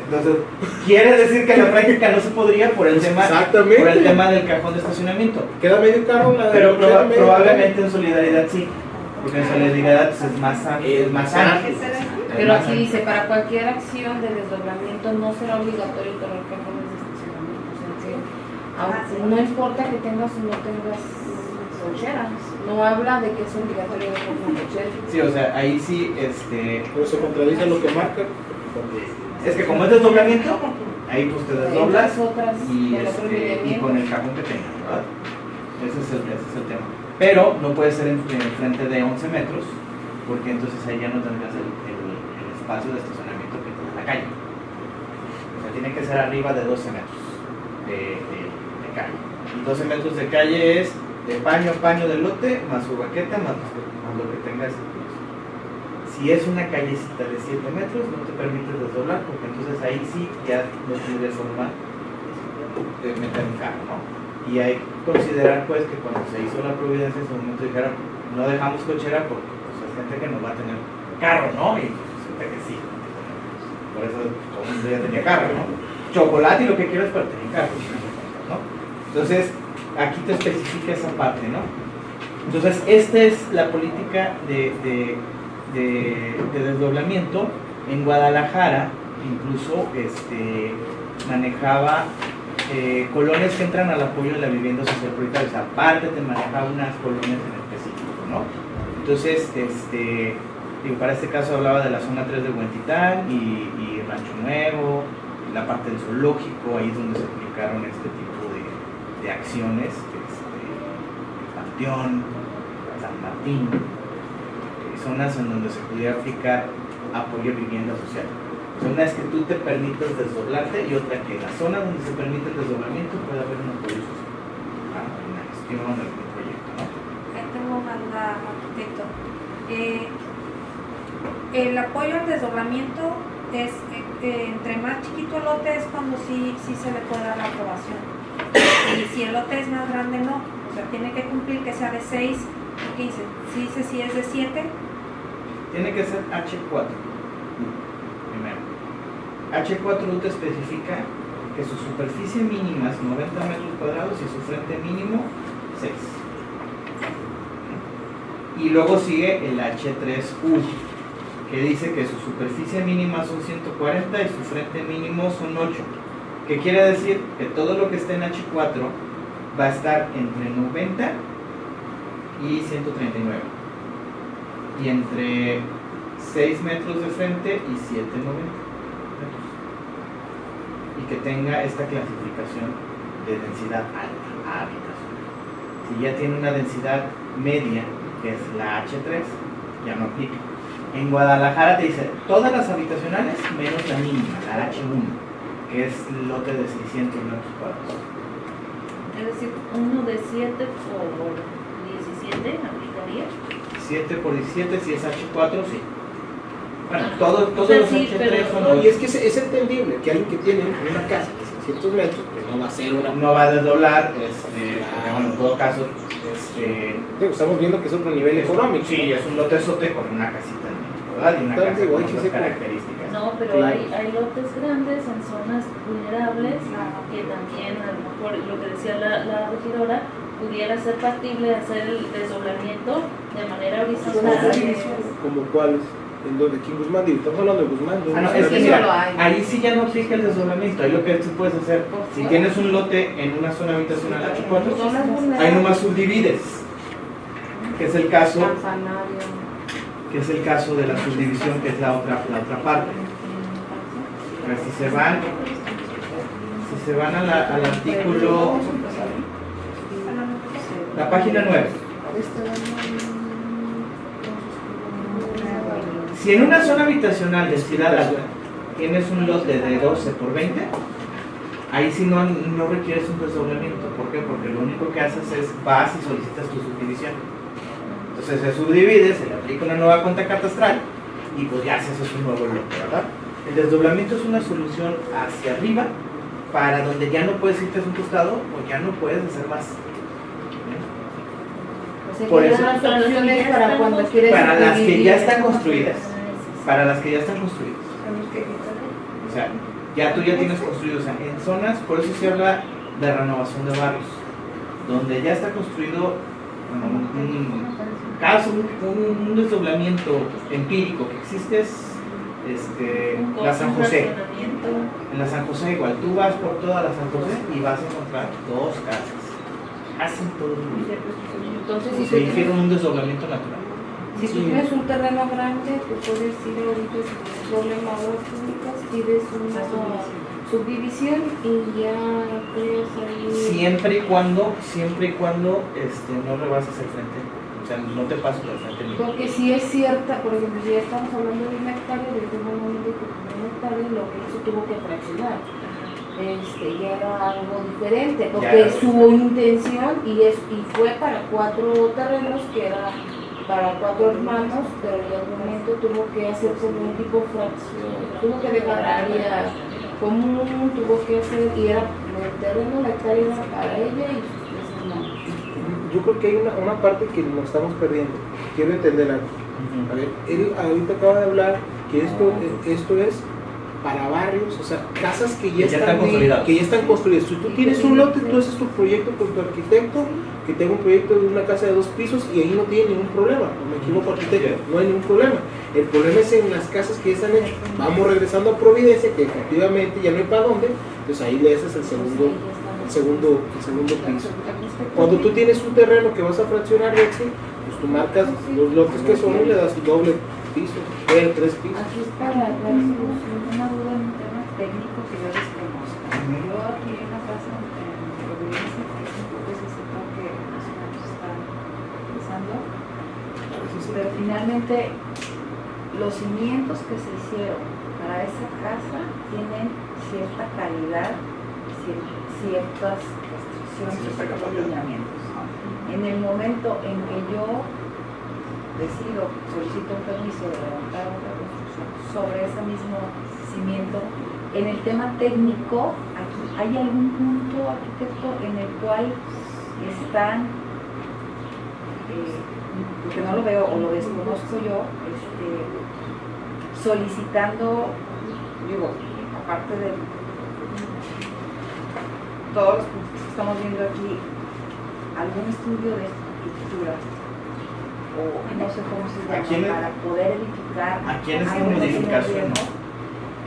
S1: entonces, quiere decir que en la práctica no se podría por el tema del cajón de estacionamiento.
S4: Queda medio carro la de
S1: Pero
S4: cochera, medio
S1: probablemente en solidaridad sí. Porque en solidaridad pues, es más ágil.
S3: Pero aquí dice, para cualquier acción de desdoblamiento no será obligatorio tener cajones de estacionamiento. O sea, que, no importa que tengas o no tengas cochera. No habla de que es obligatorio tener una cochera.
S1: Sí, o sea, ahí sí,
S4: Pero se contradice lo que marca.
S1: es que como es desdoblamiento, ahí pues te desdoblas y
S3: y
S1: con el cajón que tengas, ¿verdad? Ese es el tema. Pero no puede ser en frente de 11 metros, porque entonces ahí ya no tendrías el espacio de estacionamiento que tiene la calle. O sea, tiene que ser arriba de 12 metros de calle. Y 12 metros de calle es de paño a paño del lote, más su baqueta, más lo que tengas. Si es una callecita de 7 metros, no te permite desdoblar, porque entonces ahí sí ya no tendrías forma de meter un carro, ¿no? Y hay que considerar pues que cuando se hizo la Providencia en su momento dijeron, no dejamos cochera porque pues, hay gente que no va a tener carro, ¿no? Y resulta que sí. Por eso todo el mundo ya tenía carro, ¿no? Chocolate y lo que quieras, pero tenía carro, ¿no? Entonces, aquí te especifica esa parte, ¿no? Entonces, esta es la política de desdoblamiento. En Guadalajara incluso manejaba colonias que entran al apoyo de la vivienda social prioritaria, o sea, aparte te manejaba unas colonias en específico, ¿no? Entonces, para este caso hablaba de la zona 3 de Huentitán y Rancho Nuevo, la parte del zoológico, ahí es donde se aplicaron este tipo de acciones, Panteón, San Martín, zonas en donde se pudiera aplicar apoyo vivienda social. O sea, una es que tú te permitas desdoblarte y otra que en la zona donde se permite el desdoblamiento pueda haber un apoyo social en la gestión del proyecto, ¿no?
S6: Tengo una duda, arquitecto. El apoyo al desdoblamiento es entre más chiquito el lote es cuando sí se le puede dar la aprobación. Y si el lote es más grande, no. O sea, tiene que cumplir que sea de 6 o 15. Si dice si es de 7,
S1: Tiene que ser H4 primero. H4 te especifica que su superficie mínima es 90 metros cuadrados y su frente mínimo 6. Y luego sigue el H3U, que dice que su superficie mínima son 140 y su frente mínimo son 8. ¿Qué quiere decir? Que todo lo que esté en H4 va a estar entre 90 y 139. Y entre 6 metros de frente y 7,90 metros. Y que tenga esta clasificación de densidad alta a habitación. Si ya tiene una densidad media, que es la H3, ya no aplica. En Guadalajara te dice todas las habitacionales menos la mínima, la H1, que es el lote de 600 metros cuadrados.
S2: Es decir, uno de 7 por 17 aplicaría.
S1: 7 por 17, si es H4, sí. Bueno,
S2: Ajá.
S1: todos
S2: O sea,
S1: los
S2: sí,
S1: H3
S2: pero-
S1: son
S4: No, y
S1: ocho.
S4: es que es entendible que alguien que tiene una casa de 600 metros, pues no va a ser una...
S1: No va a desdoblar, porque, bueno, en todo caso,
S4: Digo, estamos viendo que es otro nivel económico.
S1: sí, es un lotezote con una casita, ¿verdad? Y una
S4: Entonces,
S1: casa
S4: digo,
S1: con
S4: hay que
S1: otras
S4: ser como-
S1: características.
S2: No, pero
S4: Claro.
S2: hay lotes grandes en zonas vulnerables que también, a lo mejor, lo que decía la regidora, pudiera ser factible hacer el desdoblamiento de manera horizontal.
S4: Como cuáles, en donde aquí en Guzmán, digo, estamos hablando de Guzmán.
S1: Ah, no,
S4: ¿dónde
S1: es
S4: está?
S1: que
S3: Eso lo
S1: mira,
S3: hay.
S1: ahí sí ya no aplica el desdoblamiento. Ahí lo que tú puedes hacer, si tienes un lote en una zona habitacional H4, ahí nomás subdivides, que es el caso, de la subdivisión, que es la otra parte. A ver, si se van al artículo, la página 9. Si en una zona habitacional de ciudad alta tienes un lote de 12 por 20, ahí sí no requieres un desdoblamiento. ¿Por qué? Porque lo único que haces es vas y solicitas tu subdivisión. Entonces se subdivide, se le aplica una nueva cuenta catastral y pues ya haces un nuevo lote, ¿verdad? El desdoblamiento es una solución hacia arriba para donde ya no puedes irte hacia un costado o ya no puedes hacer más. Por eso-
S3: las opciones para cuando quieres
S1: Para las que
S3: vivir.
S1: ya están construidas. Para las que ya están construidas. O sea, ya tú ya tienes construido, o sea, en zonas, por eso se habla de renovación de barrios, donde ya está construido, bueno, un desdoblamiento empírico que existe es la San José. En la San José igual, tú vas por toda la San José y vas a encontrar 2 casas. Hacen todo el mundo.
S3: Entonces,
S1: Se hicieron un desdoblamiento natural.
S3: si tú tienes un terreno grande, tú puedes ir ahorita sin ningún problema a obras públicas, pides una subdivisión y ya creas ahí.
S1: Siempre y cuando no rebasas el frente. O sea, no te pases del frente ni.
S3: Porque si es cierta, por ejemplo, si ya estamos hablando de un hectárea, yo tengo un amigo que con un hectárea lo que hizo tuvo que fraccionar. Ya era algo diferente, porque
S1: Ya.
S3: su intención y fue para 4 terrenos que era para 4 hermanos, pero en algún momento tuvo que hacer como un tipo fracción, tuvo que dejar área común, tuvo que hacer, y era el terreno, la hectárea era para ella y sus 3 hermanos.
S4: Yo creo que hay una parte que nos estamos perdiendo. Quiero entender algo. A ver, él ahorita acaba de hablar que esto es para barrios, o sea, casas que ya están
S1: consolidadas.
S4: que ya están construidas. Si tú tienes un lote, tú haces tu proyecto con tu arquitecto, que tenga un proyecto de una casa de 2 pisos y ahí no tiene ningún problema. No me equivoco, arquitecto, no hay ningún problema. El problema es en las casas que ya están hechas. Vamos regresando a Providencia, que efectivamente ya no hay para dónde, pues ahí le haces el segundo piso. Cuando tú tienes un terreno que vas a fraccionar, Rexy, pues tú marcas los lotes que son y le das doble piso, 3 pisos.
S3: Aquí es para dar una duda en un tema técnico que yo desconozco. Yo aquí en una casa en Providencia, por ejemplo, pues es el que más o menos está empezando, pero finalmente los cimientos que se hicieron para esa casa tienen cierta calidad, ciertas restricciones, ciertos lineamientos. En el momento en que yo solicito un permiso de levantar otra construcción sobre ese mismo cimiento, en el tema técnico, aquí ¿hay algún punto, arquitecto, en el cual están, porque no lo veo o lo desconozco yo, solicitando, digo, aparte de todos los puntos que estamos viendo aquí, algún estudio de estructura o no sé cómo se llama, para poder edificar?
S1: Aquí en esta
S3: algo que
S1: modificación,
S3: no
S1: no.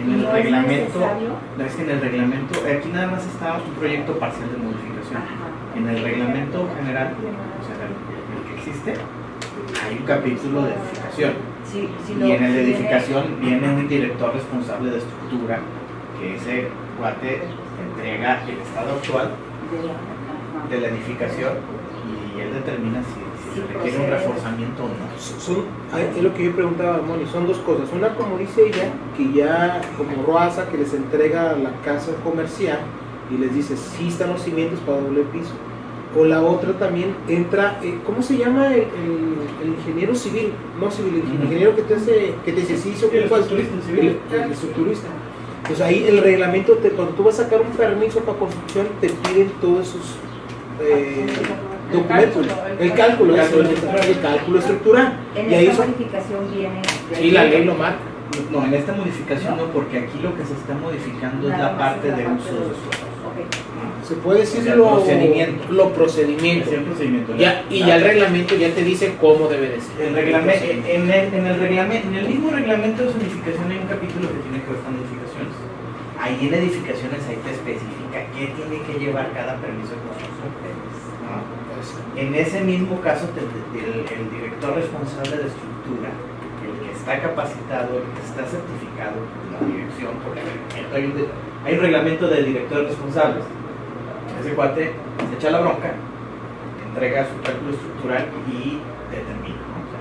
S1: En el
S3: ¿No es
S1: reglamento,
S3: necesario?
S1: no, es que en el reglamento, aquí nada más está un proyecto parcial de modificación.
S3: Ajá.
S1: En el reglamento general, o sea, el que existe, hay un capítulo de edificación. Y en el de edificación viene un director responsable de estructura, que ese cuate entrega el estado actual de la edificación y él determina si se requiere un reforzamiento o no.
S4: Es lo que yo preguntaba a Moni, son dos cosas. Una, como dice ella, que ya como Roasa, que les entrega la casa comercial y les dice, sí están los cimientos para doble piso. O la otra también entra, ¿cómo se llama el ingeniero civil? No civil, el ingeniero que te dice, sí, se ocupa el estructurista. Pues ahí el reglamento, cuando tú vas a sacar un permiso para construcción, te piden todos esos documentos. El cálculo estructural.
S3: En
S4: Y ahí
S3: esta
S4: son,
S3: modificación viene...
S4: y la ley lo marca.
S1: No, en esta modificación no, porque aquí lo que se está modificando es la parte de uso de suelo.
S4: Se puede decir
S1: O sea,
S4: lo
S1: procedimiento.
S4: procedimiento.
S1: Es el procedimiento.
S4: Y ya el reglamento ya te dice cómo debe de ser.
S1: En el mismo reglamento de zonificación hay un capítulo que tiene que ver con edificaciones. Ahí en edificaciones ahí te especifica qué tiene que llevar cada permiso de construcción. ¿No? En ese mismo caso, el director responsable de estructura, el que está capacitado, el que está certificado por la dirección, porque hay un reglamento de directores responsables. Ese cuate se echa la bronca, entrega su cálculo estructural y determina, ¿no? O sea,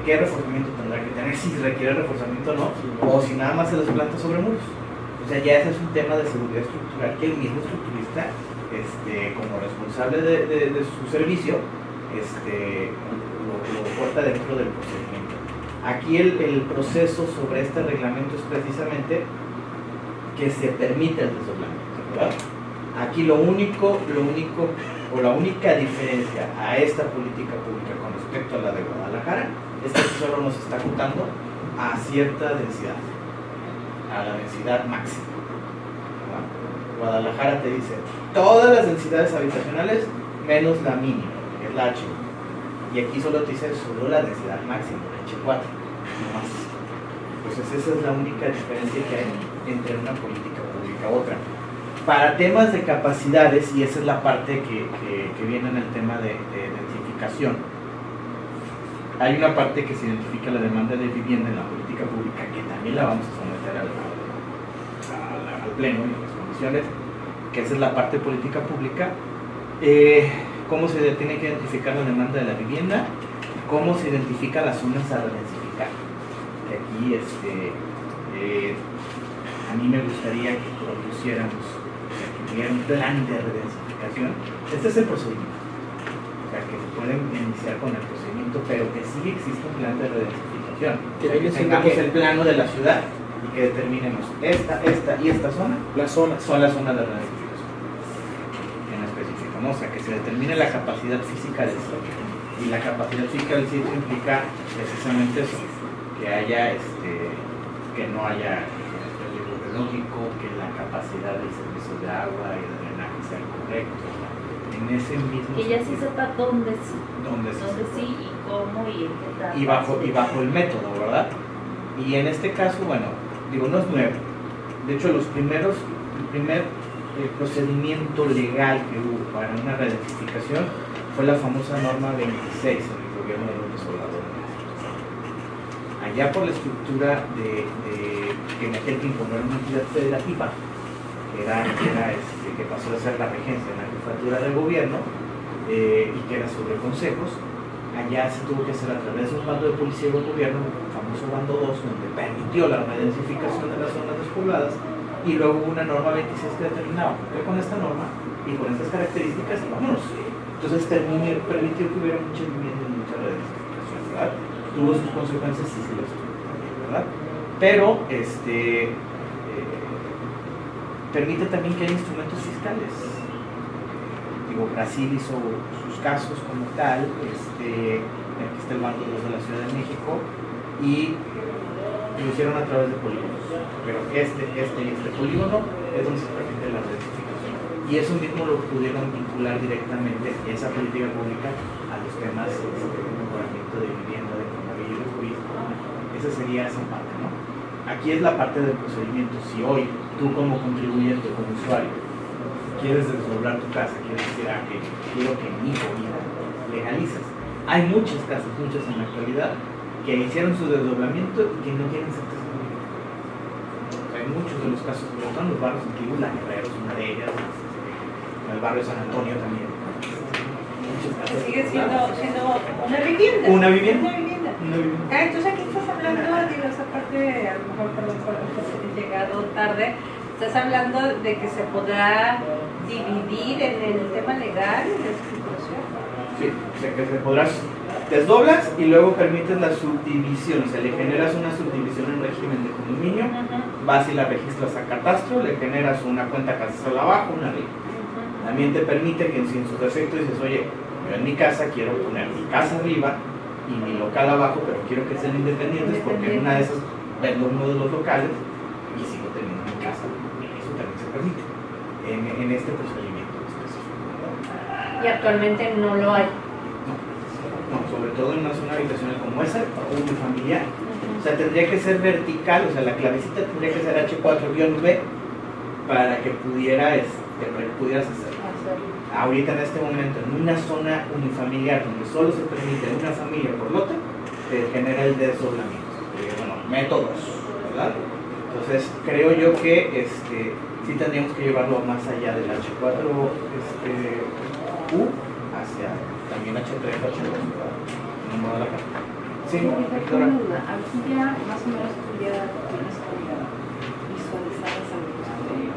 S1: qué reforzamiento tendrá que tener, si requiere reforzamiento o no, o si nada más se los planta sobre muros. O sea, ya ese es un tema de seguridad estructural que el mismo estructurista, como responsable de su servicio, lo porta dentro del procedimiento. Aquí el proceso sobre este reglamento es precisamente que se permite el desdoblamiento, ¿verdad? Aquí lo único o la única diferencia a esta política pública con respecto a la de Guadalajara es que solo nos está acotando a cierta densidad, a la densidad máxima, ¿verdad? Guadalajara te dice todas las densidades habitacionales menos la mínima, que es la H, y aquí solo te dice solo la densidad máxima, la H4, no más. Entonces esa es la única diferencia que hay entre una política pública u otra. Para temas de capacidades, y esa es la parte que viene en el tema de identificación, hay una parte que se identifica la demanda de vivienda en la política pública, que también la vamos a someter al pleno y a las condiciones, que esa es la parte de política pública. Cómo se tiene que identificar la demanda de la vivienda, cómo se identifican las zonas a redensificar. Que aquí a mí me gustaría que propusiéramos que hubiera un plan de redensificación. Este es el procedimiento. O sea, que se pueden iniciar con el procedimiento, pero que sí existe un plan de redensificación. Que tengamos el plano de la ciudad y que determinemos esta y esta zona.
S4: Las zonas.
S1: Son las zonas de redensificación. En específico, ¿no? O sea, que se determine la capacidad física del sitio. Y la capacidad física del sitio implica precisamente eso, que haya que no haya peligro biológico, que la capacidad del servicio de agua y de drenaje sea correcto. En ese mismo
S2: Que ya se
S1: sentido.
S2: sepa dónde sí.
S1: Dónde
S2: Sí y cómo y en qué etapa.
S1: y bajo el método, ¿verdad? Y en este caso, bueno, digo, no es nuevo. De hecho, el primer procedimiento legal que hubo para una redensificación fue la famosa norma 26 en el gobierno de López Obrador. Allá por la estructura que en aquel tiempo no era una entidad federativa, que pasó a ser la regencia en la jefatura del gobierno, y que era sobre consejos, Allá se tuvo que hacer a través de un bando de policía del gobierno, el famoso bando 2, donde permitió la densificación de las zonas despobladas, y luego hubo una norma 26 que determinaba que con esta norma y con estas características, y vámonos. Entonces permitió que hubiera mucha vivienda y mucha densificación, ¿verdad? Tuvo sus consecuencias, sí se las tuvo también, ¿verdad? Pero permite también que haya instrumentos fiscales. Digo, Brasil hizo sus casos como tal, aquí está el bando 2 de la Ciudad de México, y lo hicieron a través de polígonos. Pero este polígono es donde se permite la densificación. Y eso mismo lo pudieron vincular directamente, esa política pública, a los temas de mejoramiento de vivienda, de Infonavit y de turismo. Esa sería esa parte, ¿no? Aquí es la parte del procedimiento. Si hoy tú como contribuyente, como usuario, quieres desdoblar tu casa, quieres decir, que quiero que mi hijo viva, legalizas. Hay muchas casas, muchas en la actualidad, que hicieron su desdoblamiento y que no tienen certeza. Hay muchos de los casos, sobre todo en los barrios antiguos, la Guerrero es una de ellas, en el barrio de San Antonio también. Muchas casas.
S5: Sigue siendo una vivienda.
S1: Una vivienda.
S5: Una vivienda.
S1: Una vivienda.
S5: Entonces aquí estás hablando, digo, esa parte, a lo mejor perdón por haber llegado tarde, estás hablando de que se podrá dividir en el tema legal y la estructuración.
S1: Sí, o sea que se podrás, desdoblas y luego permites la subdivisión, o sea, le generas una subdivisión en régimen de condominio, vas y la registras a catastro, le generas una cuenta catastral abajo, una arriba. También te permite que si en su defecto dices, oye, yo en mi casa quiero poner mi casa arriba y mi local abajo, pero quiero que sean independientes porque en una de esas vendo uno de los locales y sigo teniendo mi casa. Eso también se permite en este procedimiento específico.
S5: Y actualmente no lo hay.
S1: No, sobre todo en una zona habitacional como esa, o unifamiliar. O sea, tendría que ser vertical, o sea, la clavecita tendría que ser H4-B para que pudieras hacerlo. Ahorita en este momento, en una zona unifamiliar donde solo se permite una familia por lote, se genera el desdoblamiento. Bueno, métodos, ¿verdad? Entonces, creo yo que sí tendríamos que llevarlo más allá del H4U hacia también H3, H2, ¿verdad? En el modo de la carta. Sí,
S3: Victoria. Aquí ya más o menos tú ya tienes como visualizadas algunas colonias.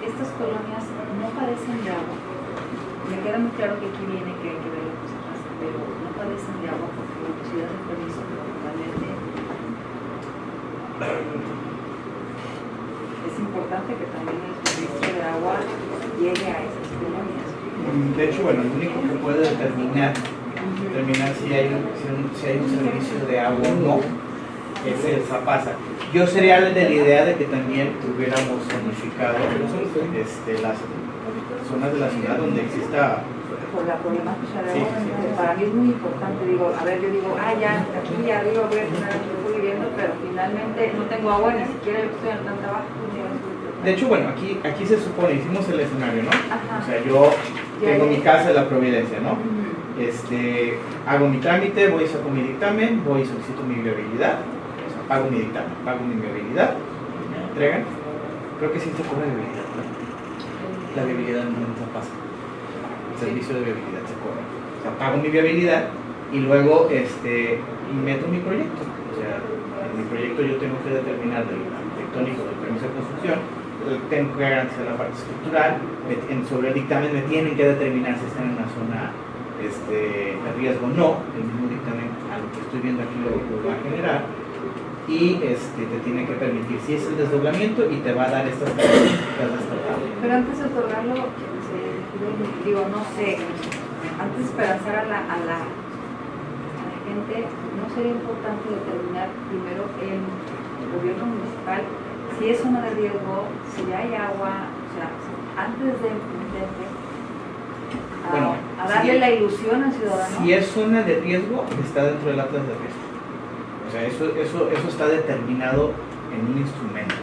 S3: Estas colonias no parecen de agua. Me queda muy claro que aquí viene que hay que ver las cosas, pero no parecen de agua porque la necesidad de permiso principalmente es importante que también el suministro de agua llegue a esas colonias.
S1: De hecho, bueno, el único que puede determinar si hay un servicio de agua o no es el Zapasa. Yo sería de la idea de que también tuviéramos zonificado las zonas de la ciudad donde exista.
S3: Por la problemática de
S1: Sí,
S3: agua,
S1: sí.
S3: para mí es muy importante. Digo, a ver, yo digo, ya, aquí arriba voy a tener donde estoy viviendo, pero finalmente no tengo agua, ni siquiera estoy en tanta baja.
S1: De hecho, bueno, aquí se supone, hicimos el escenario, ¿no?
S3: Ajá.
S1: O sea, yo
S3: Ya,
S1: tengo
S3: ya.
S1: mi casa de la Providencia, ¿no?
S3: Ujú.
S1: Hago mi trámite, voy y saco mi dictamen, voy y solicito mi viabilidad, o sea, pago mi dictamen, pago mi viabilidad, me la entregan. Creo que sí se cobra viabilidad, ¿no? La viabilidad no pasa. El servicio de viabilidad se cobra. O sea, pago mi viabilidad y luego meto mi proyecto. O sea, en mi proyecto yo tengo que determinar del arquitectónico, del permiso de construcción, tengo que garantizar la parte estructural, sobre el dictamen me tienen que determinar si están en una zona de riesgo o no, el mismo dictamen a lo que estoy viendo aquí lo va a generar, y te tiene que permitir si es el desdoblamiento y te va a dar estas características de esta tabla.
S3: Pero antes de otorgarlo, digo, no sé, antes de esperanzar a la gente, ¿no sería importante determinar primero el gobierno municipal si es zona de riesgo, si hay agua, o sea, antes de
S1: Bueno,
S3: a darle
S1: si-
S3: la ilusión al ciudadano?
S1: Si es zona de riesgo, está dentro del atlas de riesgo. O sea, eso está determinado en un instrumento.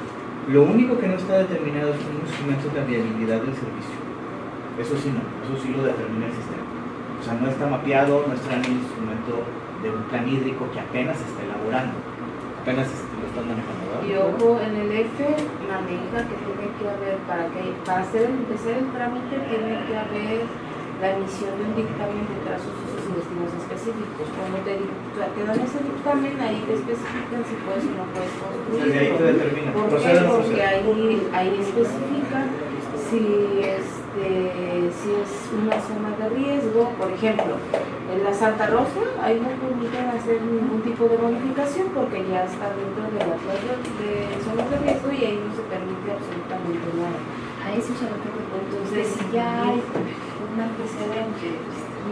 S1: Lo único que no está determinado es un instrumento de viabilidad del servicio. Eso sí lo determina el sistema. O sea, no está mapeado, no está en el instrumento de un plan hídrico que apenas se está elaborando. Apenas lo están manejando, ¿verdad?
S2: Y ojo, en el F maneja que tiene que haber, para empezar el trámite, tiene que haber
S3: la emisión de un dictamen de trazos, usos y destinos específicos. Cuando te dan ese dictamen, ahí te especifican si puedes o no puedes construir.
S1: Desde ahí te determina.
S3: ¿Por qué? Porque ahí especifican si es una zona de riesgo. Por ejemplo, en la Santa Rosa ahí no permiten hacer ningún tipo de bonificación porque ya está dentro de la playa de zonas de riesgo y ahí no se permite absolutamente nada.
S2: A eso se lo tengo.
S3: Entonces, si ya hay un antecedente,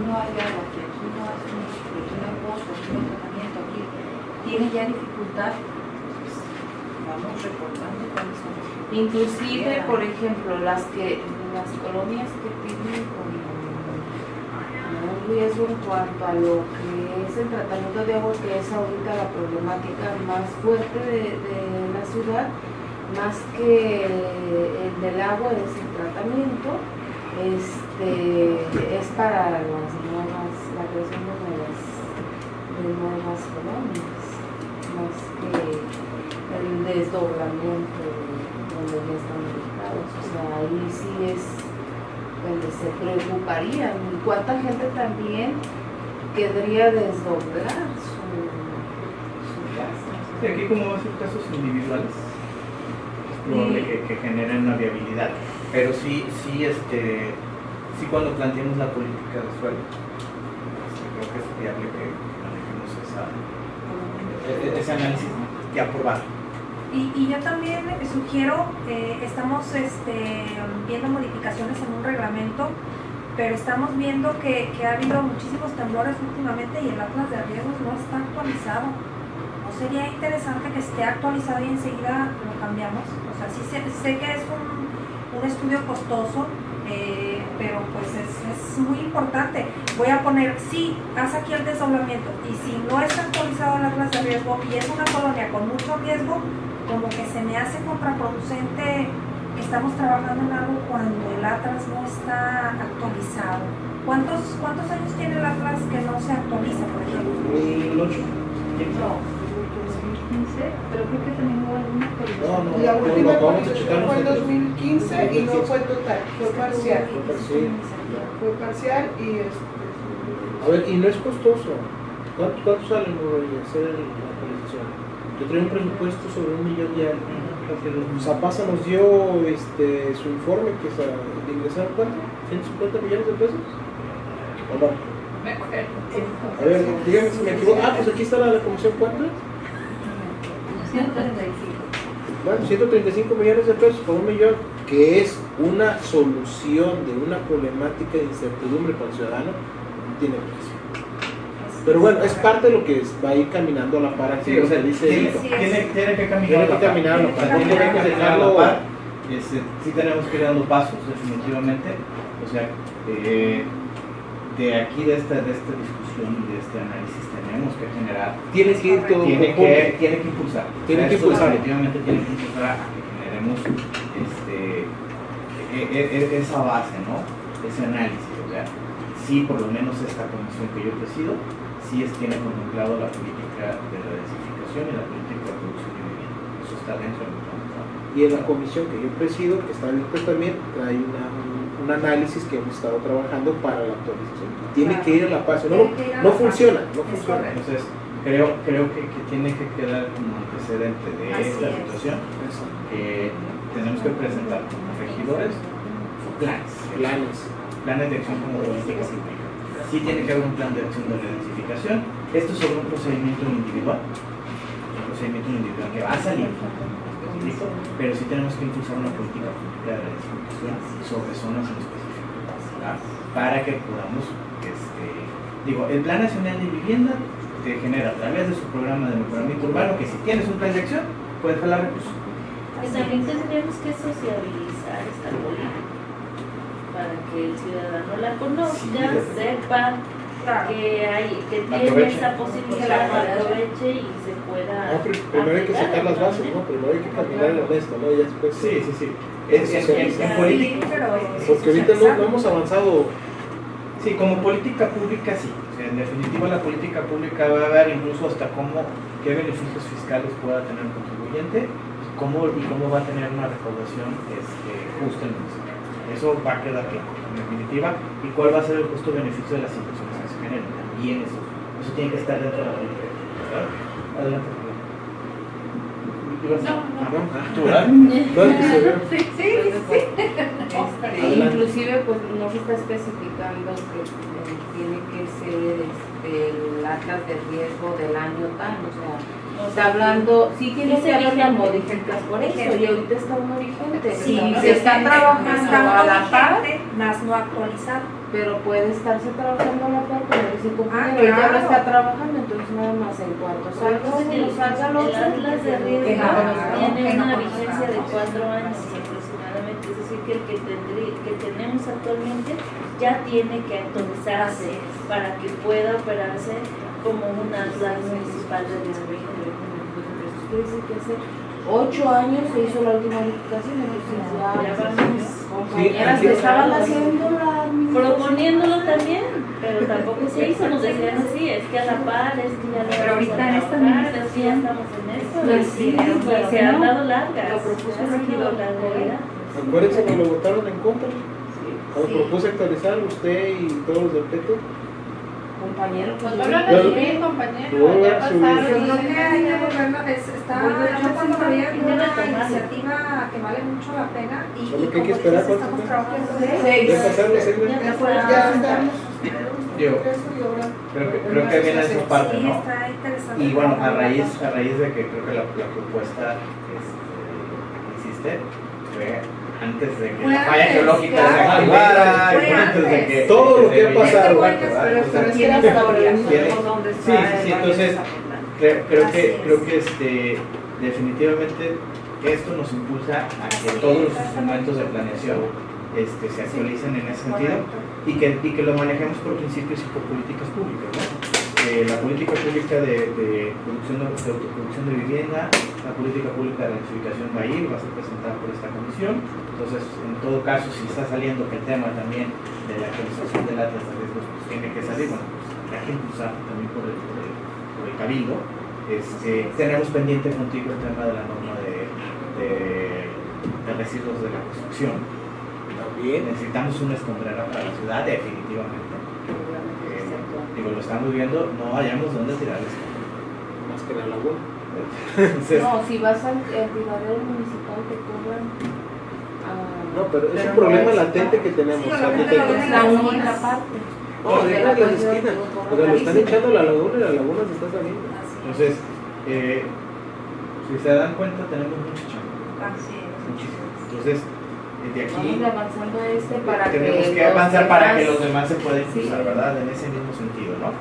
S3: no hay agua, aquí no hay pozo, aquí no hay tratamiento, aquí tiene ya dificultad, pues, vamos reportando cuáles son las. Inclusive, por ejemplo, las colonias que tienen como un riesgo en cuanto a lo que es el tratamiento de agua, que es ahorita la problemática más fuerte de la ciudad, más que el del agua es el tratamiento, es para la creación de nuevas colonias, más que el desdoblamiento donde ya están ubicados. O sea, ahí sí es donde se preocuparían. ¿Y cuánta gente también querría desdoblar su casa?
S1: Sí, aquí como va a ser casos individuales, es probable que generen una viabilidad, pero sí cuando planteemos la política de suelo, creo que es viable que manejemos ese análisis y aprobar.
S6: Y yo también sugiero, estamos viendo modificaciones en un reglamento, pero estamos viendo que ha habido muchísimos temblores últimamente y el atlas de riesgos no está actualizado. ¿No sería interesante que esté actualizado y enseguida lo cambiamos? O sea, sí sé que es un estudio costoso, pero pues es muy importante. Voy a poner, sí, haz aquí el desdoblamiento, y si no está actualizado el atlas de riesgo y es una colonia con mucho riesgo, como que se me hace contraproducente que estamos trabajando en algo cuando el atlas no está actualizado. ¿Cuántos años tiene el atlas que no se actualiza, por ejemplo?
S4: 2008.
S3: No, 2015, pero creo que también hubo alguna actualización.
S4: No,
S7: La última
S4: vamos a
S7: actualización
S4: checar
S7: fue en
S4: nosotros.
S7: 2015 y no fue total, fue parcial.
S4: Sí.
S7: Fue parcial y
S4: A ver, y no es costoso. ¿Cuánto sale hacer la actualización? Yo traigo un presupuesto sobre 1 millón de algo. Zapasa nos dio su informe que se ingresaron, ¿cuánto? ¿150 millones de pesos? ¿O no? A ver, díganme si me equivoco. Pues aquí está la comisión, ¿cuánto?
S3: 135.
S4: Bueno, 135 millones de pesos por 1 millón, que es una solución de una problemática de incertidumbre para el ciudadano, no tiene precio. Pero bueno, es parte de lo que va a ir caminando a la par aquí.
S1: Sí, o sea,
S4: dice
S1: tiene que caminar
S4: tiene que caminar a la par. No podemos dejarlo.
S1: a la par. Sí tenemos que ir dando pasos, definitivamente. O sea, de aquí, de esta discusión y de este análisis, tenemos que generar.
S4: Tiene que ir todo.
S1: Tiene que impulsar.
S4: Tiene que
S1: Esto
S4: impulsar.
S1: definitivamente tiene que impulsar a que generemos esa base, ¿no? Ese análisis. O sea, sí, por lo menos esta comisión que yo presido, sí tiene contemplado la política de la densificación y la política de producción de vivienda. Eso está dentro del plan.
S4: Y en la comisión que yo presido, que está abierta también, trae un análisis que hemos estado trabajando para la actualización. Tiene que ir a la par. No funciona.
S1: Entonces, creo que tiene que quedar como antecedente de esta situación. Tenemos que presentar como regidores planes de acción como política pública. Sí tiene que haber un plan de acción de la densificación. Esto es sobre un procedimiento individual que va a salir, pero sí tenemos que impulsar una política pública de la densificación sobre zonas en específico, ¿verdad? Para que podamos, el Plan Nacional de Vivienda te genera a través de su programa de mejoramiento urbano, que si tienes un plan de acción, puedes jalar recursos.
S2: Y también tendríamos que sociabilizar esta política para que el ciudadano la conozca, sepa que tiene
S1: Aproveche.
S2: esa posibilidad, aproveche y se pueda.
S4: Primero hay que sacar las bases, ¿no? Primero hay que caminar en esto, ¿no? Y ya después.
S1: Sí. En política.
S4: Porque ahorita no hemos avanzado.
S1: Sí, como política pública sí. O sea, en definitiva la política pública va a ver incluso hasta qué beneficios fiscales pueda tener el contribuyente y cómo va a tener una recaudación justa en el municipio. Eso va a quedar claro, en definitiva. ¿Y cuál va a ser el costo-beneficio de las inversiones que se generen? También eso tiene que estar dentro de la política. ¿Verdad? Adelante.
S4: ¿Tú, verdad? No, es que se ve. Adelante.
S3: Inclusive pues no se está especificando que tiene que ser el atlas de riesgo del año tal, o sea, está hablando, sí tiene que haber las modificaciones por eso, y ahorita está uno vigente,
S6: Sí,
S3: se está trabajando a la par,
S6: más no actualizado.
S3: pero puede estarse trabajando a la par, pero ese compañero
S6: claro.
S3: ya lo está trabajando, entonces nada más en cuanto salga uno, salga el otro.
S2: El atlas de riesgo
S3: Que no,
S2: tiene
S3: que no
S2: una
S3: conozca.
S2: vigencia de 4 años aproximadamente, es decir, que el que tenemos actualmente ya tiene que actualizarse para que pueda operarse como un atlas municipal de riesgo.
S3: Quiere decir que hace 8 años se hizo la última modificación, entonces
S2: Ya
S3: ya
S2: vamos.
S3: compañeras
S4: Sí,
S3: que estaban haciendo la
S2: Proponiéndolo también, pero tampoco se hizo, nos decían así, es que a la par, es que ya lo
S6: Pero
S2: vamos
S6: ahorita
S2: a
S6: en esta
S2: trabajar, es que ya estamos en eso,
S3: Pues sí,
S2: y
S3: pero
S2: se
S3: no.
S2: han dado largas,
S3: Lo propuso
S2: ha
S3: el
S2: sido
S3: regidor.
S2: larga.
S4: Acuérdense que lo votaron en contra. Cuando
S6: Sí.
S4: propuse actualizar usted y todos los del PETO.
S3: compañero.
S5: Pues
S3: Pues,
S5: vuelvan a
S4: Yo-
S5: subir, compañero,
S4: Yo-
S5: ya pasaron.
S6: Yo creo que hay que volverlo, está cuando había
S2: Tiene
S6: una
S2: que tomarlo.
S6: iniciativa que vale mucho la pena y
S4: Solo que hay
S6: como
S4: que esperar
S6: dices,
S4: cuánto
S6: estamos
S4: tiempo.
S6: trabajando
S4: Ya pasaron los 6 meses.
S2: Ya
S7: Pues
S2: está.
S7: ya estamos.
S1: Yo creo que viene esa parte,
S6: Sí,
S1: ¿no?
S6: está interesante.
S1: Y bueno, a raíz de que creo que la propuesta insiste, fue antes de que
S6: Fue
S1: la falla
S6: antes,
S1: geológica
S6: claro.
S1: se activara,
S6: Fue
S1: fue antes de
S6: antes.
S1: que
S4: Todo lo que ha
S1: se-
S4: pasado.
S1: ¿verdad? O sea,
S3: tiene hasta ahora,
S1: tiene-
S3: sabemos dónde está
S1: sí,
S3: el
S1: entonces
S3: barrio Zapotlán.
S1: creo que definitivamente esto nos impulsa a que todos los instrumentos de planeación se actualicen en ese sentido y que lo manejemos por principios y por políticas públicas, ¿no? La política pública de autoproducción de vivienda, la política pública de densificación va a ser presentada por esta comisión. Entonces, en todo caso, si está saliendo que el tema también de la actualización del atlas de riesgos pues, tiene que salir, bueno, pues hay que impulsar también por el cabildo. Tenemos pendiente contigo el tema de la norma de residuos de la construcción.
S4: También.
S1: Necesitamos una escombrera para la ciudad, definitivamente. Digo, lo estamos viendo, no hayamos dónde tirar el escombro.
S4: Más que la laguna.
S1: Entonces,
S3: No, si vas al tiradero municipal te cobran.
S4: No, pero es un
S3: no
S4: problema
S3: es-
S4: latente que tenemos.
S6: Sí,
S4: o sea,
S6: la
S4: que
S6: gente lo
S4: tenemos-
S6: ve
S3: Es la única parte.
S4: No, de las esquinas. O sea, lo están echando a la laguna y la laguna se está saliendo.
S1: entonces si se dan cuenta, tenemos mucho chamba. Muchísimo. Entonces, de aquí
S3: Vamos avanzando para
S1: tenemos
S3: que
S1: que avanzar
S3: los
S1: para que
S3: demás-
S1: los demás se puedan impulsar,
S3: Sí.
S1: ¿verdad? En ese mismo sentido, ¿no?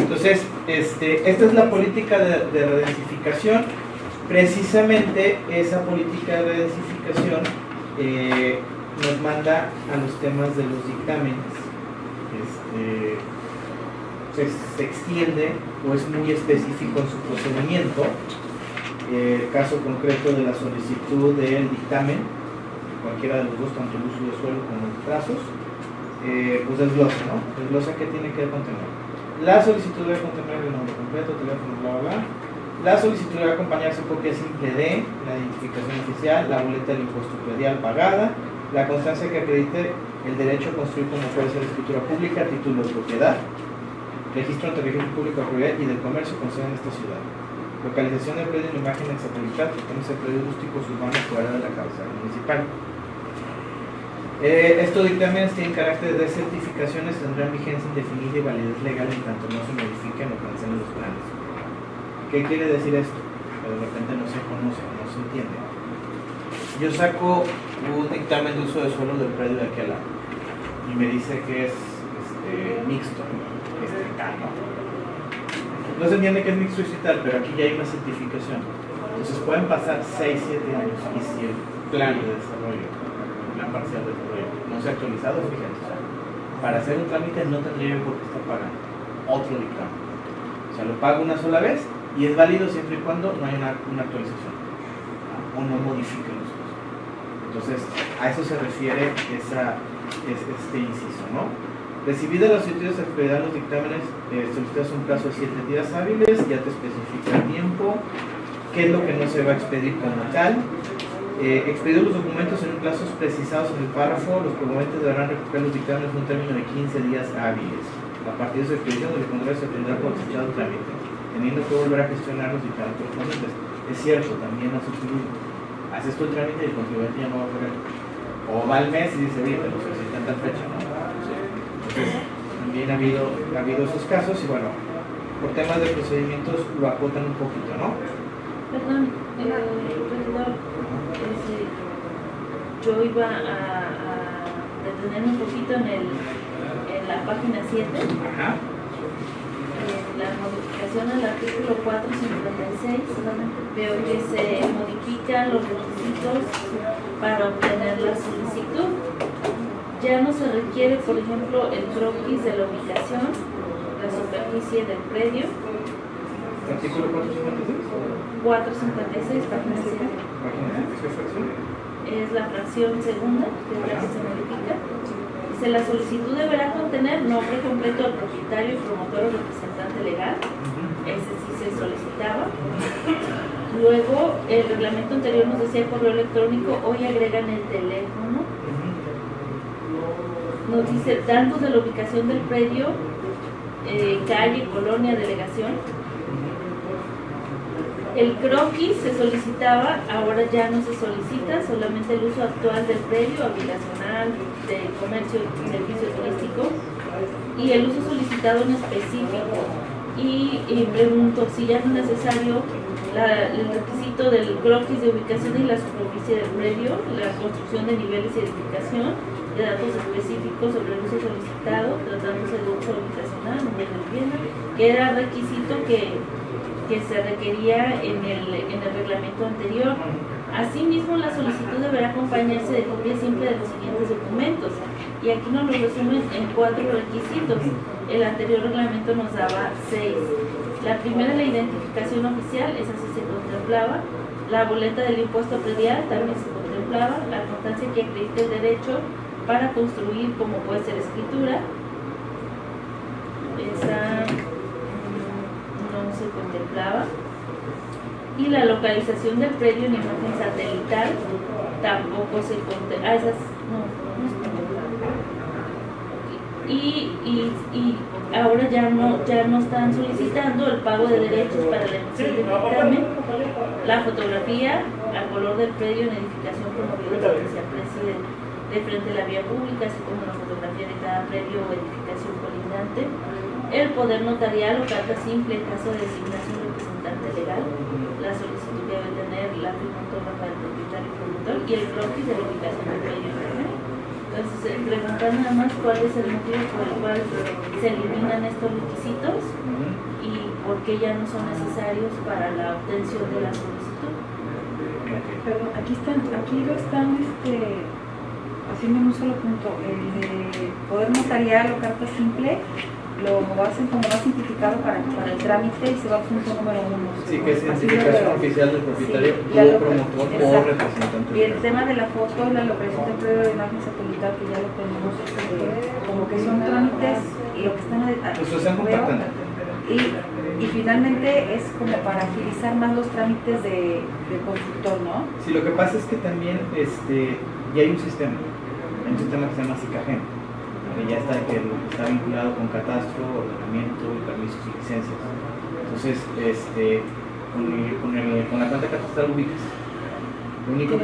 S1: Entonces, esta es la política de redensificación. Precisamente esa política de redensificación nos manda a los temas de los dictámenes. Se extiende o es muy específico en su procedimiento. El caso concreto de la solicitud del dictamen, cualquiera de los dos, tanto el uso de suelo como los trazos, pues desglosa, ¿no? Desglosa qué tiene que contener. La solicitud debe contener el nombre completo, teléfono, bla, bla, bla. La solicitud debe acompañarse copia simple de la identificación oficial, la boleta del impuesto predial pagada, la constancia que acredite el derecho a construir como puede ser escritura pública, título de propiedad, registro ante el registro público de propiedad y del comercio con sede en esta ciudad. Localización del predio en imagen en satelital, como es el predio rústicos urbanos fuera de la cabecera municipal. Estos dictámenes tienen carácter de certificaciones, tendrán vigencia indefinida y validez legal en tanto no se modifiquen o cancelen los planes. ¿Qué quiere decir esto? Que de repente no se conoce, no se entiende. Yo saco un dictamen de uso de suelo del predio de aquel lado y me dice que es mixto, tal, ¿no? No se entiende que es mixto y tal, pero aquí ya hay una certificación. Entonces pueden pasar 6, 7 años y si el plan de desarrollo, el plan parcial de desarrollo, no se ha actualizado, fíjense, o sea, para hacer un trámite no tendría por qué estar pagando otro dictamen. O sea, lo pago una sola vez y es válido siempre y cuando no haya una actualización o no modifique los usos. Entonces, a eso se refiere este inciso, ¿no? Recibidas las solicitudes de expeditar los dictámenes, solicitados un plazo de 7 días hábiles, ya te especifica el tiempo, qué es lo que no se va a expedir como tal, expedidos los documentos en plazos precisados en el párrafo, los proponentes deberán recoger los dictámenes en un término de 15 días hábiles. A partir de su expedición, el contrario se tendrá por desechado el trámite, teniendo que volver a gestionar los dictámenes correspondientes. Es cierto, también ha sucedido. Haces tú el trámite y el contribuyente ya no va a poder. O va al mes y dice, oye, te lo solicitan tal fecha, ¿no? Entonces, también ha habido esos casos y bueno, por temas de procedimientos lo acotan un poquito, ¿no?
S2: Perdón, regidor, yo iba a detenerme un poquito en la página 7.
S1: Ajá.
S2: La modificación al artículo 456, veo que se modifican los requisitos para obtener la solicitud. Ya no se requiere, por ejemplo, el croquis de la ubicación, la superficie del predio.
S1: Artículo 456.
S2: 456, página 7.
S1: ¿Qué fracción?
S2: Es la fracción segunda, que es la que se modifica. Dice, la solicitud deberá contener nombre completo del propietario, promotor o representante legal. Ese sí se solicitaba. Luego, el reglamento anterior nos decía correo electrónico, hoy agregan el teléfono. Nos dice datos de la ubicación del predio, calle, colonia, delegación. El croquis se solicitaba, ahora ya no se solicita, solamente el uso actual del predio habitacional, de comercio y servicio turístico, y el uso solicitado en específico. Y pregunto si ya no es necesario el requisito del croquis de ubicación y la superficie del predio, la construcción de niveles y edificación, de datos específicos sobre el uso solicitado, tratándose de uso habitacional, número de vivienda, que era requisito que se requería en el reglamento anterior. Asimismo, la solicitud deberá acompañarse de copia simple de los siguientes documentos. Y aquí nos lo resumen en 4 requisitos. El anterior reglamento nos daba 6. La primera, la identificación oficial, esa sí se contemplaba. La boleta del impuesto predial también se contemplaba. La constancia que acredite el derecho para construir, como puede ser escritura. Esa no se contemplaba. Y la localización del predio en imagen satelital tampoco se contemplaba. Esas no se contemplaba. Y ahora ya no están solicitando el pago de derechos para la emisión del dictamen, la fotografía al color del predio en edificación promovida que se aprecie de frente a la vía pública, así como la fotografía de cada predio o edificación colindante, el poder notarial o carta simple en caso de designación de representante legal, la solicitud debe tener la firma autógrafa del propietario y promotor y el croquis de la ubicación del predio. Entonces, preguntar nada más cuál es el motivo por el cual se eliminan estos requisitos y por qué ya no son necesarios para la obtención de la solicitud.
S3: Pero aquí lo están haciendo en un solo punto. El de poder notarial o carta simple lo hacen como más simplificado para el trámite y se va al punto número 1.
S1: Sí, que es identificación oficial del propietario,
S3: sí,
S1: o promotor o representante.
S3: Y el tema de la foto y la localización del predio de imagen satelital, que ya lo tenemos, como que son trámites y lo que están
S1: Pues se están compactando.
S3: y finalmente es como para agilizar más los trámites del constructor, ¿no?
S1: Sí, lo que pasa es que también ya hay un sistema que se llama SICAGEN, que ya está vinculado con catastro, ordenamiento y permisos y licencias. Entonces, con la cuenta catastral ubicas. Lo único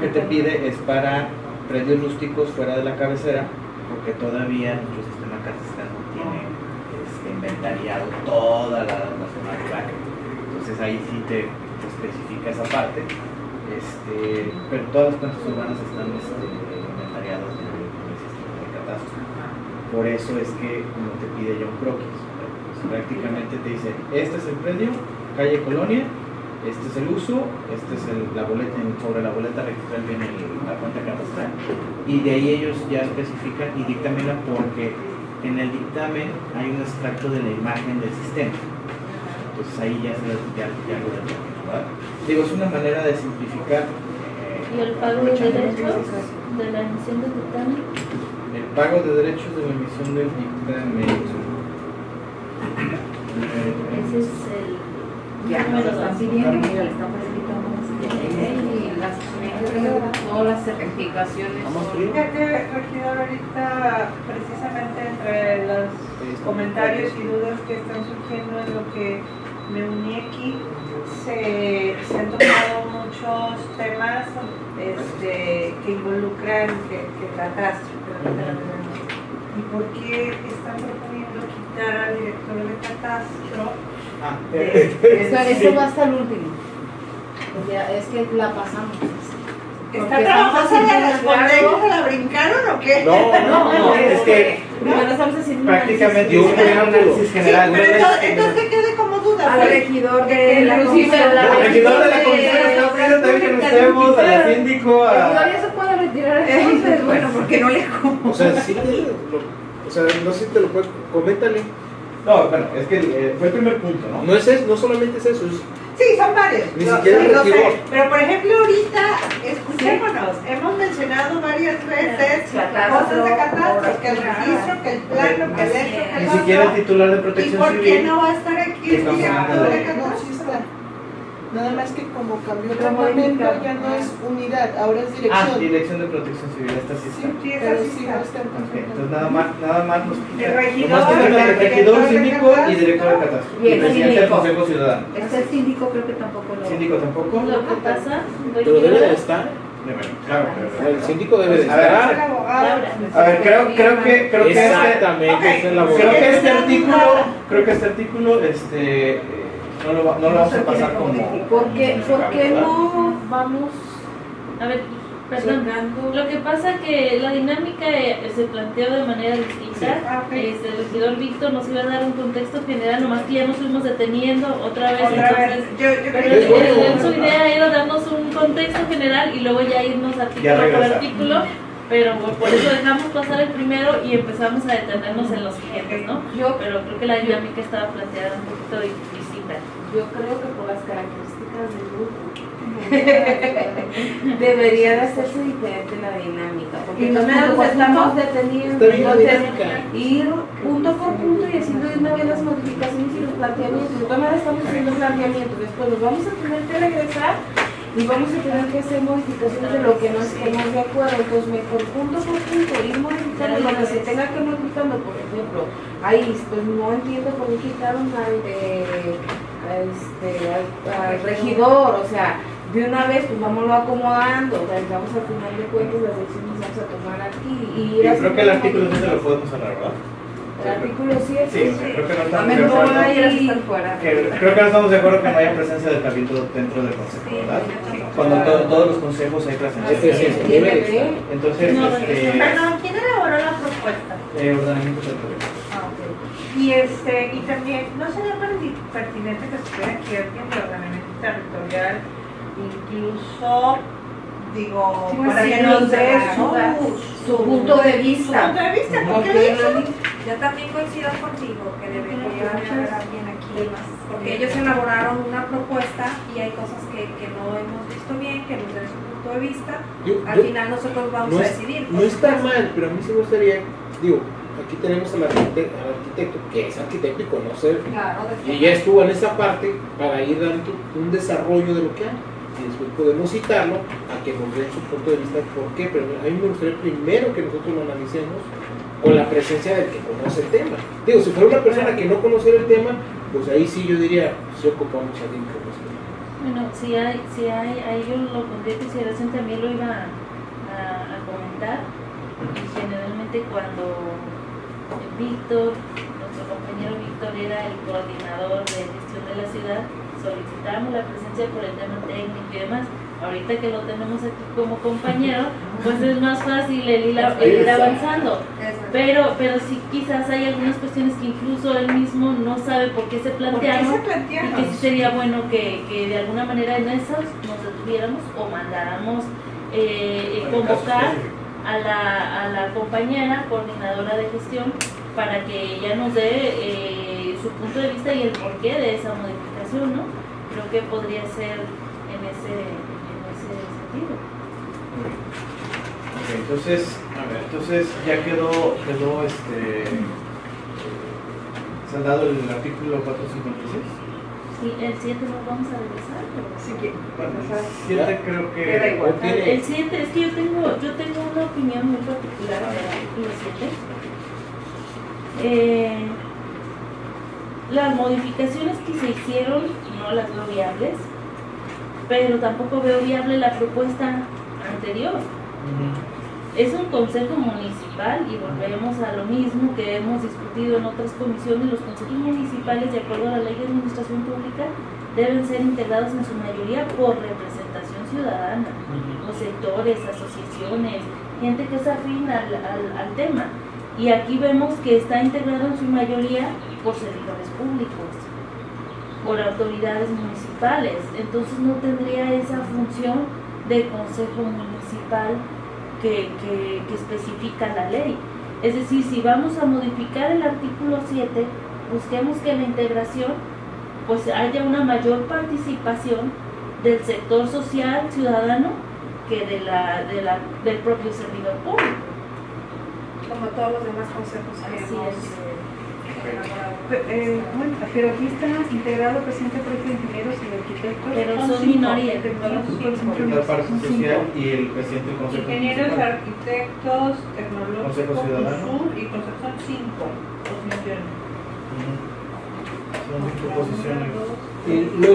S1: que te pide es para predios rústicos fuera de la cabecera, porque todavía nuestro sistema catastral no tiene inventariado toda la zona rural. Entonces ahí sí te especifica esa parte, pero todas las cuentas urbanas están inventariadas en el sistema de catastro. Por eso es que como te pide ya un croquis, pues prácticamente te dice, este es el predio, calle Colonia, este es el uso, este es la boleta, sobre la boleta registral viene la cuenta catastral, y de ahí ellos ya especifican y dictaminan, porque en el dictamen hay un extracto de la imagen del sistema. Entonces ahí ya lo determinan, ¿verdad? Digo, es una manera de simplificar.
S2: ¿Y el pago de derechos de la emisión del dictamen?
S1: El pago de derechos de la emisión del dictamen.
S2: Ese es el
S3: Ya nos
S2: número
S3: lo están
S2: 2.
S3: pidiendo, mira, le están facilitando más. y todas las certificaciones.
S5: Fíjate, regidor, ahorita precisamente entre los comentarios y dudas que están surgiendo en lo que me uní aquí, se han tocado muchos temas que involucran que catastro. ¿Y por qué están proponiendo quitar al director de catastro?
S3: Eso va hasta el último. O sea, es que la pasamos.
S5: ¿Está trabajando en las bodegas? ¿Se la brincaron o qué?
S1: No, es que
S3: Primero estamos haciendo
S1: prácticamente
S4: Yo
S1: hicimos un análisis general.
S5: Pero entonces que quede como duda.
S3: al regidor de la
S2: Inclusive
S3: comisión.
S1: El regidor de la comisión está pidiendo también que nos estemos, a la síndico,
S3: El regidor
S1: a...
S3: ya se puede retirar entonces, bueno, porque no le
S4: O sea, sí o sea, no sé si te lo puedo, coméntale.
S1: No, bueno, es que fue el primer punto, ¿no?
S4: No es eso, no solamente es eso, es
S5: Sí, son varios.
S4: Ni
S5: Lo-
S4: siquiera
S5: sí, lo sé.
S4: retiró.
S5: Pero por ejemplo, ahorita, escuchémonos, hemos mencionado varias veces cosas de catastro, que el registro, que el plano, que el hecho, que
S1: Ni
S5: el
S1: siquiera el
S5: otro.
S1: titular de
S5: ¿Y
S1: protección
S5: por qué
S1: civil.
S5: no va a estar aquí el
S1: Estamos
S5: director
S1: hablando
S5: de
S1: de-
S7: No,
S5: catastro?
S7: sí está. Nada más que como cambió el
S3: Lo
S7: reglamento,
S3: modificaron.
S7: ya no es unidad, ahora es
S1: Ah,
S7: dirección.
S1: dirección de protección civil, esta sí está.
S5: Sí, esa
S7: Pero
S5: sí
S7: sí
S5: está.
S7: no está en
S1: Ok, entonces
S7: conflicto.
S1: nada más nos
S5: El regidor,
S1: nomás tenemos
S5: el
S1: el regidor,
S5: director de
S1: síndico y
S5: catastro.
S1: director de catastro.
S3: Y el
S1: presidente del
S3: síndico.
S1: Consejo Ciudadano.
S3: Este síndico creo que tampoco lo.
S1: Síndico tampoco.
S2: Lo que pasa,
S4: pero debe de estar.
S1: Claro,
S4: El síndico debe de
S1: A ver,
S4: estar.
S5: El abogado.
S1: A ver, creo que
S4: Exactamente, esa es la
S1: creo que este
S5: Ok.
S1: artículo, no lo vamos a pasar como.
S3: ¿Por qué no vamos
S2: a ver, perdón.
S3: checando?
S2: Lo que pasa que la dinámica se planteó de manera distinta.
S5: Ah, ok.
S2: El regidor Víctor nos iba a dar un contexto general, nomás que ya nos fuimos deteniendo otra vez.
S5: Otra
S2: entonces,
S5: vez. Yo
S2: pero
S5: creo que
S2: su idea era darnos un contexto general y luego ya irnos artículo por
S1: regresar.
S2: artículo, pero por eso dejamos pasar el primero y empezamos a detenernos en los siguientes, ¿no? Pero creo que la dinámica estaba planteada un poquito distinta.
S3: Yo creo que por las características del grupo debería de hacerse diferente la dinámica, porque
S5: Y no me
S3: nos
S5: gusta
S3: estamos deteniendo,
S4: Está bien la
S3: entonces
S4: dinámica.
S3: ir punto por punto y haciendo de una vez las modificaciones y los planteamientos. De todas maneras estamos haciendo planteamientos, después nos vamos a tener que regresar y vamos a tener que hacer modificaciones de lo que no estemos de acuerdo. Entonces mejor punto por punto ir modificando lo que se tenga que modificando. Por ejemplo, ahí pues no entiendo por qué quitaron al regidor, o sea, de una vez pues vámonos acomodando, o sea, vamos al final de cuentas las decisiones vamos a tomar aquí y ir
S1: Yo creo
S3: haciendo
S1: que el
S3: las
S1: artículo 7 lo
S3: modificaciones.
S1: podemos cerrar, ¿verdad?
S3: El artículo 7
S1: Sí, o sea, creo que no
S3: a
S1: estamos de
S3: menos
S1: acuerdo.
S3: no hay
S1: Creo que no estamos de acuerdo que no haya presencia del cabildo dentro del consejo, ¿verdad? Cuando todos los consejos hay presencia.
S4: Debe de estar.
S1: Entonces,
S5: Perdón, ¿quién elaboró la propuesta?
S1: ordenamiento territorial.
S5: Y también, ¿no sería pertinente que estuviera aquí alguien de ordenamiento territorial, incluso, digo, para que nos dé
S3: su punto de
S5: su
S3: vista?
S5: punto de vista? Porque
S3: Ok,
S5: eso
S6: Yo también coincido contigo que debería haber alguien aquí más, porque ellos elaboraron una propuesta y hay cosas que no hemos visto bien, que nos den su punto de vista. Al final nosotros vamos
S4: no
S6: a
S4: es-
S6: decidir.
S4: No está mal, pero a mí sí me gustaría, digo, aquí tenemos al arquitecto que es arquitecto y conoce,
S6: Claro,
S4: y ya estuvo en esa parte para ir dando un desarrollo de lo que hay. Y después podemos citarlo a que nos den su punto de vista por qué, pero a mí me gustaría primero que nosotros lo analicemos con la presencia del que conoce el tema. Digo, si fuera una persona que no conociera el tema, pues ahí sí yo diría, sí ocupamos a alguien que conozca el tema.
S2: Bueno, si hay, ahí yo lo pondría en consideración, también lo iba a comentar. Y generalmente cuando Víctor, nuestro compañero Víctor, era el coordinador de gestión de la ciudad, solicitamos la presencia por el tema técnico y demás. Ahorita que lo tenemos aquí como compañero, pues es más fácil el ir avanzando. Pero sí, quizás hay algunas cuestiones que incluso él mismo no sabe por qué se plantearon. Y que sí sería bueno que de alguna manera en esas nos detuviéramos o mandáramos convocar a la compañera coordinadora de gestión para que ella nos dé su punto de vista y el porqué de esa modificación, ¿no? Creo que podría ser en ese sentido.
S1: Ok, entonces, a ver, entonces ya quedó saldado el artículo 456.
S2: Sí, el 7 nos vamos a regresar, pero...
S3: Así que,
S1: Bueno,
S3: o sea,
S1: 7 creo que...
S3: queda igual.
S2: El 7, es que yo tengo una opinión muy particular del artículo 7. Las modificaciones que se hicieron no las veo viables, pero tampoco veo viable la propuesta anterior. Es un consejo municipal y volvemos a lo mismo que hemos discutido en otras comisiones. Los consejos municipales, de acuerdo a la ley de administración pública, deben ser integrados en su mayoría por representación ciudadana, o sectores, asociaciones, gente que es afín al tema. Y aquí vemos que está integrado en su mayoría por servidores públicos, por autoridades municipales. Entonces no tendría esa función de consejo municipal que especifica la ley. Es decir, si vamos a modificar el artículo 7, busquemos que en la integración pues haya una mayor participación del sector social ciudadano que del propio servidor público.
S6: Como todos los demás consejos que
S2: Así
S6: hemos
S2: es.
S6: elaborado.
S5: Bueno, pero aquí está integrado el presidente colegio de ingenieros y de arquitectos.
S2: Pero son
S5: 5,
S2: minoría.
S5: tecnológicos,
S1: La parte
S5: son
S1: social
S5: 5.
S1: y el presidente del consejo
S5: Ingenieros,
S1: municipal.
S5: arquitectos, tecnológicos,
S1: Consejo Ciudadano.
S5: CUSUR y consejo son 5 posiciones.
S1: Son 5 posiciones.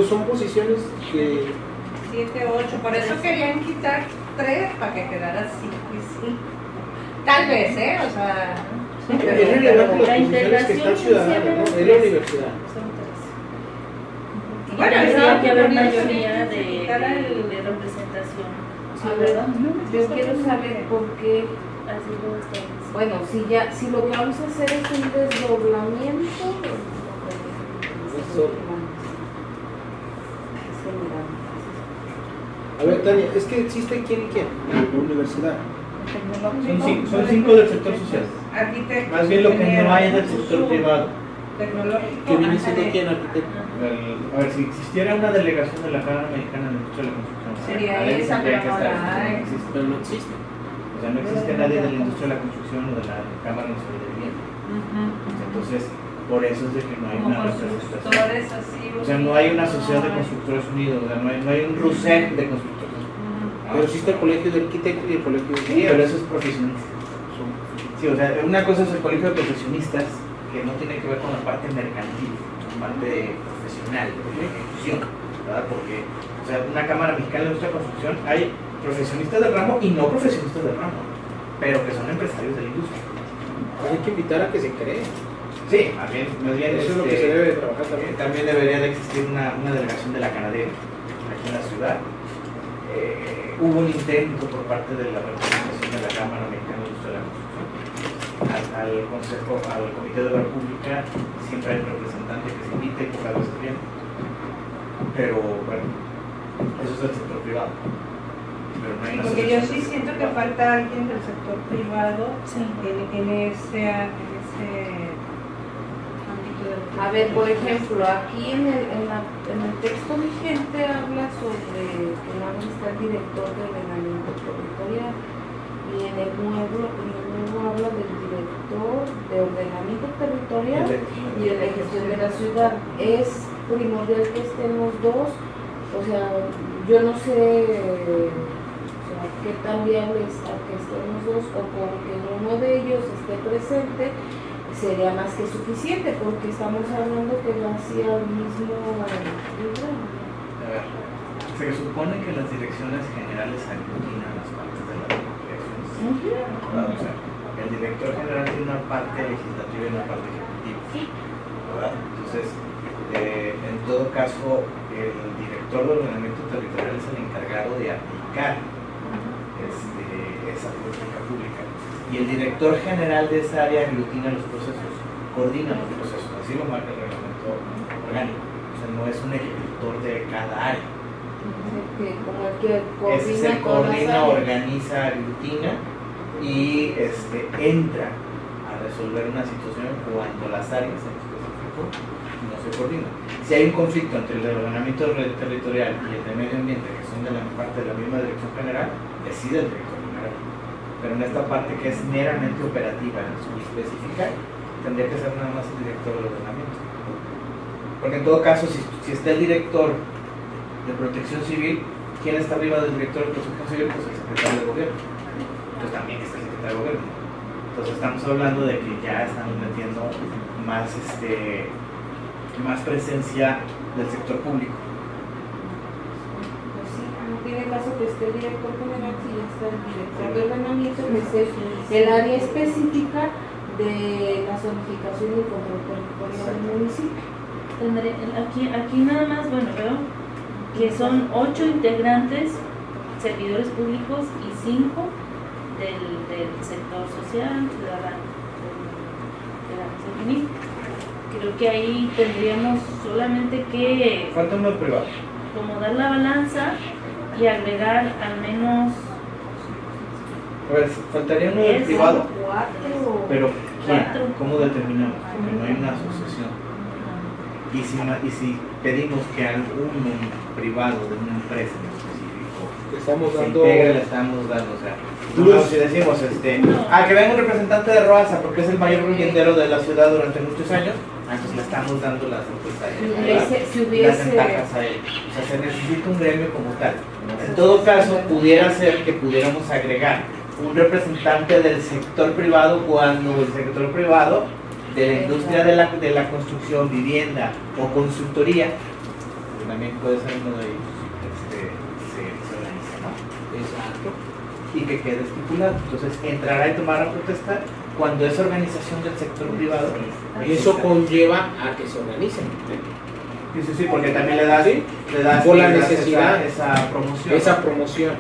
S4: Son posiciones que
S5: 7, 8, por eso querían quitar 3 para que quedara 5 y 5. Tal vez, o sea...
S4: es relevante
S2: La
S4: las posiciones que están ciudadanas, ¿no? En la universidad.
S2: Son 3.
S5: Bueno,
S2: Tendría que haber
S5: pero
S2: mayoría
S5: sí,
S2: de
S5: quitar el-
S2: representación
S3: A ver,
S2: ciudadana.
S3: yo quiero saber por qué.
S2: Así lo establece.
S3: Bueno, si lo que vamos a hacer es un desdoblamiento.
S4: Eso. A ver, Tania, es que existe quién y quién en la universidad.
S1: Son 5 del sector social.
S5: Arquitectos,
S1: Más bien lo que no hay
S5: ingenieros,
S1: es del sector
S5: CUSUR,
S1: privado.
S5: tecnológico,
S4: ¿Qué viene siendo
S5: ándale.
S4: quién, arquitecto?
S1: A ver, si existiera una delegación de la Cámara Mexicana de la Industria de la Construcción,
S5: Sería
S1: ahí
S5: esa,
S1: tendría que
S5: pero no
S1: estar,
S5: la hay.
S1: no existe.
S4: Pero no existe.
S1: O sea, no existe nadie de la industria de la construcción o de la Cámara Nacional de Vivienda. Entonces, por eso es de que no hay
S5: Como
S1: una representación.
S5: constructores así.
S1: O sea, no hay una sociedad de constructores unidos, o sea, no hay un RUSEC de constructores.
S4: Pero existe el colegio de arquitectos y el colegio de
S1: Sí,
S4: ingenieros.
S1: pero eso es profesionista. Sí, o sea, una cosa es el colegio de profesionistas, que no tiene que ver con la parte mercantil, la parte profesional, de ejecución, ¿verdad? Porque, o sea, una Cámara Mexicana de Industria de Construcción, hay profesionistas del ramo y no profesionistas del ramo, pero que son empresarios de la industria.
S4: Hay que invitar a que se cree.
S1: Sí, más bien
S4: Eso es lo que se debe de trabajar también.
S1: también debería de existir una delegación de la Canadá aquí en la ciudad. Hubo un intento por parte de la representación de la Cámara Mexicana de Industria de la Construcción. Al Consejo, al Comité de Obra Pública, siempre hay un representante que se invite y pocas veces viene. Pero bueno, eso es el sector privado. Pero no hay una
S5: Porque yo
S1: asociación
S5: sí
S1: del
S5: siento
S1: sector
S5: que
S1: privado.
S5: falta alguien del sector privado en ese ámbito del...
S3: A ver, por ejemplo, aquí en el texto vigente habla sobre que nada más está el director de ordenamiento territorial y en el nuevo habla del director de ordenamiento territorial y de la gestión de la ciudad. Es primordial que estén los dos, o sea, yo no sé qué tan viable está que estén los dos o porque uno de ellos esté presente sería más que suficiente porque estamos hablando que lo hacía el mismo libro.
S1: A ver, se supone que las direcciones generales aglutinan las partes de las direcciones. ¿Verdad? O sea, el director general tiene una parte legislativa y una parte ejecutiva. ¿Verdad? Entonces, en todo caso, el director de ordenamiento territorial es el encargado de aplicar esa política pública. Y el director general de esa área aglutina los procesos, coordina los procesos, así lo marca el reglamento orgánico. O sea, no es un ejecutor de cada área.
S3: Como el que
S1: Ese es el coordina, organiza, aglutina y entra a resolver una situación cuando las áreas en específico no se coordinan. Si hay un conflicto entre el ordenamiento territorial y el de medio ambiente, que son de la parte de la misma dirección general, decide el director general. Pero en esta parte que es meramente operativa, específica, tendría que ser nada más el director del ordenamiento. Porque en todo caso, si está el director de Protección Civil, ¿quién está arriba del director de Protección Civil? Pues el secretario de Gobierno. Entonces también está el secretario de Gobierno. Entonces estamos hablando de que ya estamos metiendo más, más presencia del sector público.
S8: Pues sí, no tiene caso que esté el director general si ya está el director de ordenamiento, que es el área específica de la zonificación y control territorial del municipio.
S2: Aquí nada más, bueno, veo que son 8 integrantes, servidores públicos y 5 del sector social, ciudadano, de la sociedad civil. Creo que ahí tendríamos solamente que
S1: Falta uno privado.
S2: acomodar la balanza y agregar al menos
S1: A ver, faltaría uno del
S2: Eso.
S1: privado,
S8: 4.
S1: pero ¿quién?
S2: 4.
S1: ¿Cómo determinamos? Porque no hay una asociación. Y si pedimos que algún privado de una empresa en específico
S4: Estamos
S1: se
S4: dando.
S1: integre, le estamos dando, o sea,
S4: Plus.
S1: no, si decimos,
S2: No.
S1: que venga un representante de Roasa porque es el mayor viviendero de la ciudad durante muchos años, entonces le estamos dando las
S8: Si
S1: las
S8: hubiese.
S1: ventajas a él. O sea, se necesita un gremio como tal. En todo caso, pudiera ser que pudiéramos agregar un representante del sector privado cuando el sector privado de la industria de la construcción, vivienda o consultoría, que también puede ser uno de ellos, se organiza, ¿no?
S4: Exacto.
S1: Y que quede estipulado. Entonces entrará y tomará protesta cuando esa organización del sector privado.
S4: Y eso conlleva a que se organicen.
S1: Sí, porque también le das
S4: Por la
S1: le das
S4: necesidad.
S1: esa promoción.
S4: Esa promoción.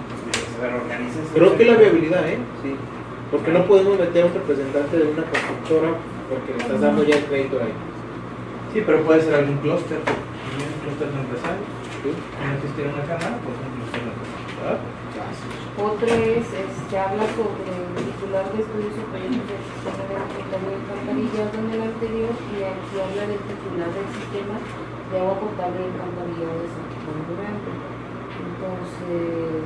S1: Organizas
S4: Creo que la viabilidad, sí. Porque no podemos meter a un representante de una constructora porque le estás dando ya el crédito ahí.
S1: Sí, pero puede ser algún clúster. Un clúster de empresarios.
S4: ¿Sí?
S1: Si no existiera una cámara, pues un clúster de empresarios, ¿verdad?
S8: Otro es, habla sobre el titular de estudios superiores del sistema de agua potable y alcantarillado en el anterior, y aquí habla del titular del sistema de agua potable y alcantarillado de San Juan Durante. Entonces,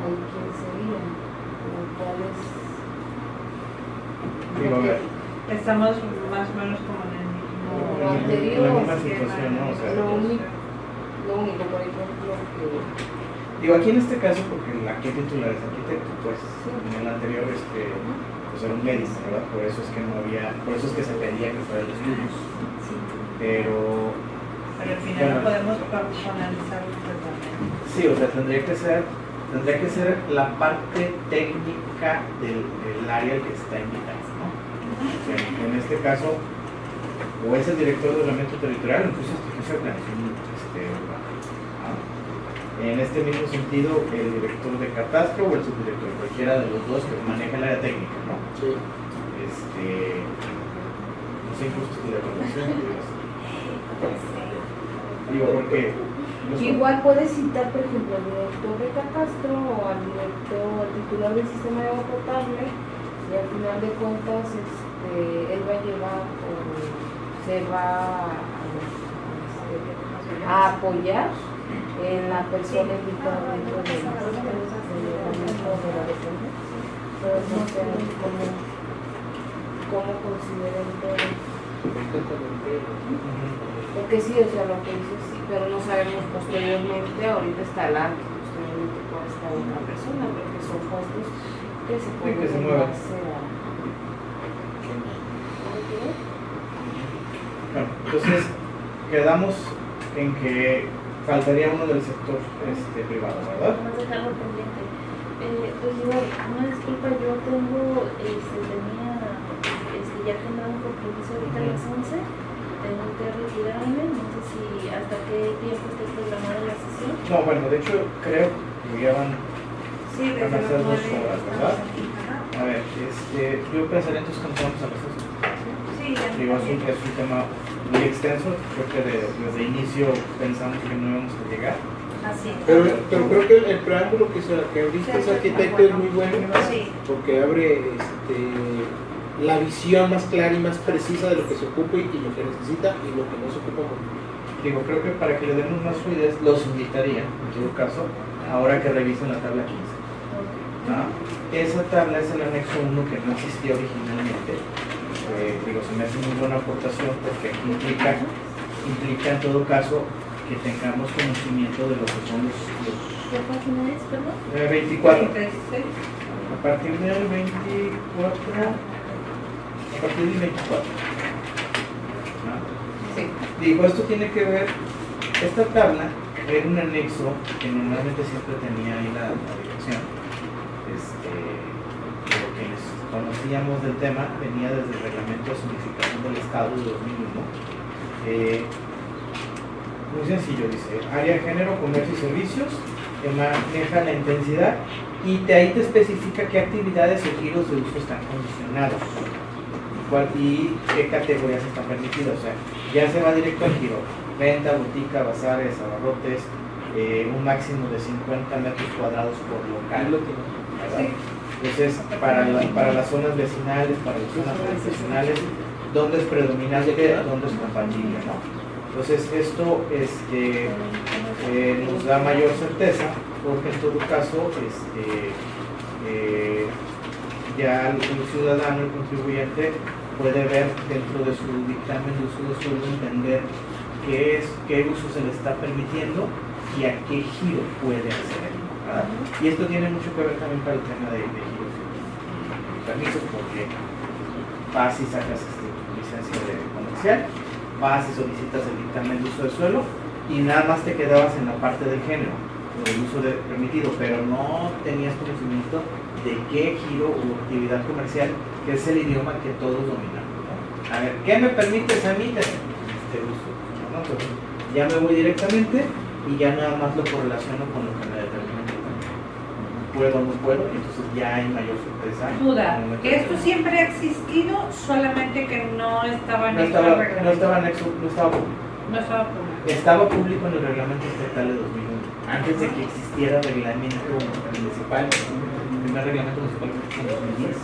S8: ¿ahí quién sería? ¿Cuál es?
S1: Digo, a ver.
S5: Estamos más o menos como en el
S8: Lo
S5: mismo.
S8: anterior,
S1: En la misma situación, ¿no? O sea,
S8: Lo único, por ejemplo, que
S1: digo, aquí en este caso, porque aquí el titular es arquitecto, pues en el anterior pues era un médico, ¿verdad? Por eso es que no había, por eso es que se pedía que fuera de estudios. Pero
S5: Pero al final no podemos profesionalizar el tratamiento.
S1: sí, o sea, tendría que ser la parte técnica del área que está invitado, ¿no? O sea, en este caso, o es el director de ordenamiento territorial, o incluso es el jefe de planeación urbana. ¿No? En este mismo sentido, el director de catastro o el subdirector, cualquiera de los dos que maneja el área técnica, ¿no?
S4: Sí.
S1: No sé, incluso de la evaluación. Digo, porque
S8: igual puedes citar, por ejemplo, al director de catastro o al titular del sistema de agua potable, y al final de cuentas él va a llevar o se va a apoyar en la persona invitada dentro de la defensa. Entonces, no sé cómo consideran todo. Porque sí, o sea, lo que dice sí, pero no sabemos posteriormente, ahorita está el año, posteriormente puede estar una persona, porque son puestos que se pueden
S1: que se muevan.
S8: llevarse a...
S1: bueno, entonces quedamos en que faltaría uno del sector privado, ¿verdad?
S2: Vamos a dejarlo pendiente. Pues igual, una disculpa, yo tengo, tenía ya agendado un compromiso ahorita a las 11, tengo que retirarme, no sé si hasta qué tiempo esté programada la sesión.
S1: No, bueno, de hecho creo que ya van
S5: Sí,
S1: a
S5: desde
S1: pasar
S5: las
S1: 2
S5: 9
S1: horas, ¿verdad?
S5: Ajá.
S1: A ver, yo pensaría entonces que nos vamos a las 2.
S5: Sí, ya
S1: Digo,
S5: también.
S1: es un tema muy extenso, creo que desde el inicio pensamos que no íbamos a llegar.
S5: Así.
S4: Pero creo que el preámbulo que abriste ese arquitecto es muy bueno
S5: Sí.
S4: porque abre la visión más clara y más precisa de lo que se ocupa y lo que necesita y lo que no se ocupa.
S1: Digo, creo que para que le demos más fluidez, los invitaría, en todo caso, ahora que revisen la tabla 15. ¿No? Esa tabla es el anexo 1 que no existía originalmente digo, se me hace muy buena aportación porque aquí implica en todo caso que tengamos conocimiento de lo que son los
S2: ¿Qué página es, perdón?
S1: 24.
S5: 36.
S1: A partir del 24. A partir del 24. ¿No?
S5: Sí.
S1: Digo, esto tiene que ver, esta tabla era un anexo que normalmente siempre tenía ahí la dirección. Lo que les conocíamos del tema venía desde el reglamento de zonificación del Estado de 2001. Muy sencillo, dice, área de género, comercio y servicios, que maneja la intensidad y ahí te especifica qué actividades o giros de uso están condicionados y qué categorías están permitidas. O sea, ya se va directo al giro, venta, botica, bazares, abarrotes, un máximo de 50 metros cuadrados por local. ¿Verdad? Entonces, para las zonas vecinales, para las zonas profesionales, ¿dónde es predominante, dónde es compatible, ¿no? Entonces, esto nos da mayor certeza, porque en todo caso, ya el ciudadano, el contribuyente, puede ver dentro de su dictamen de uso de suelo, entender qué uso se le está permitiendo y a qué giro puede acceder, ¿verdad? Y esto tiene mucho que ver también para el tema de giros y permisos, porque vas y sacas licencia de comercial, vas y solicitas el dictamen de uso de suelo y nada más te quedabas en la parte del género, del uso permitido, pero no tenías conocimiento de qué giro u actividad comercial, que es el idioma que todos dominamos, ¿no? A ver, ¿qué me permites a mí tener este uso? ¿No? Entonces, ya me voy directamente y ya nada más lo correlaciono con lo que me determina. Puedo o no puedo, y entonces ya hay mayor sorpresa.
S5: Duda, que esto siempre ha existido, solamente que no estaba en
S1: No estaba anexo, no estaba público.
S5: No estaba público.
S1: Estaba público en el reglamento estatal de 2001, antes de que existiera reglamento municipal. El primer reglamento municipal fue en 2010.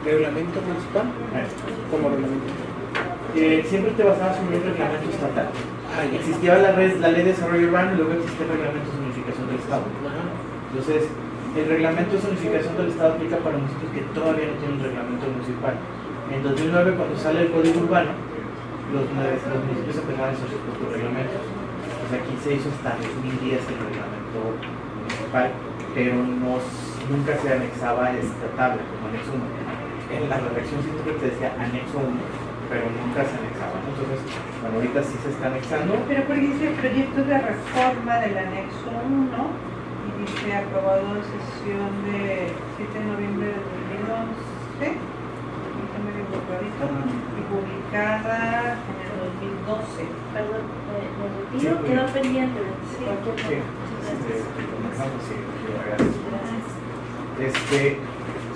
S4: ¿Reglamento municipal? ¿Cómo reglamento?
S1: Siempre te basabas en un reglamento estatal. Existía la ley de desarrollo urbano y luego existía el reglamento de zonificación del Estado. Entonces, el reglamento de zonificación del Estado aplica para municipios que todavía no tienen un reglamento municipal. En 2009, cuando sale el Código Urbano, los municipios empezaron a hacer sus propios reglamentos. Pues aquí se hizo hasta 2010 el reglamento municipal, pero nunca se anexaba esta tabla como anexo 1. En la redacción siempre te decía anexo 1, pero nunca se anexaba. Entonces, bueno, ahorita sí se está anexando.
S5: Pero porque dice proyecto de reforma del anexo 1 y dice aprobado en sesión de 7 de noviembre de 2011 y publicada en el 2012.
S2: Perdón, me retiro, quedó pendiente de cualquier cosa.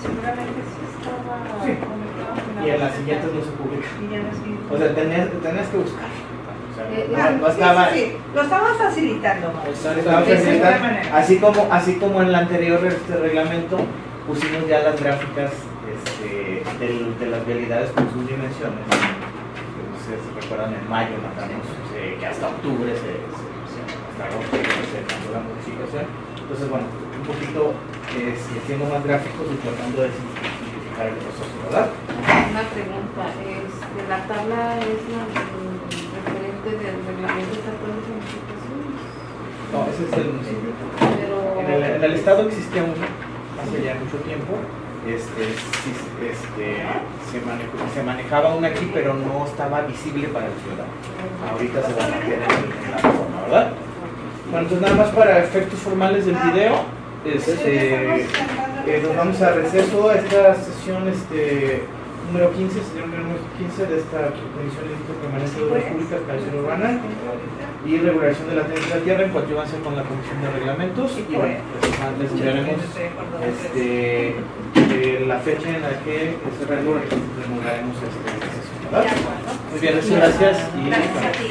S5: Seguramente sí estaba
S1: Sí.
S5: comentado en
S1: Y en
S5: la
S1: las siguientes no se publica.
S5: Y ya no es
S1: O sea, tenías que buscar. O sea, no
S5: sí,
S1: estaba.
S5: sí. Lo estamos facilitando.
S1: Estaba
S5: De
S1: facilitando.
S5: cierta manera.
S1: Así como en el anterior reglamento pusimos ya las gráficas de las vialidades con sus dimensiones. Se recuerdan, en mayo matamos que hasta octubre hasta agosto se mandó la modificación. Entonces, bueno, un poquito siendo más gráficos y tratando de simplificar el proceso, ¿verdad?
S8: Una pregunta, ¿la tabla es la referente del reglamento estatal de zonificaciones?
S1: No, ese es el municipio.
S8: Pero
S1: En el estado existía uno hace ya mucho tiempo. Se manejaba uno aquí, pero no estaba visible para el ciudadano. Ahorita se va a mantener en la reforma, ¿verdad? Bueno, entonces nada más para efectos formales del video, nos vamos a receso a esta sesión número 15, señor número 15 de esta Comisión Límite Permanente de Obras Públicas, Planeación Urbana y Regulación de la Tenencia de la Tierra, en coadyuvancia con la Comisión de Reglamentos. Y bueno, les enviaremos la fecha en la que reanudaremos esta sesión, ¿verdad? Muy bien, muchas gracias. Y
S5: Gracias a ti.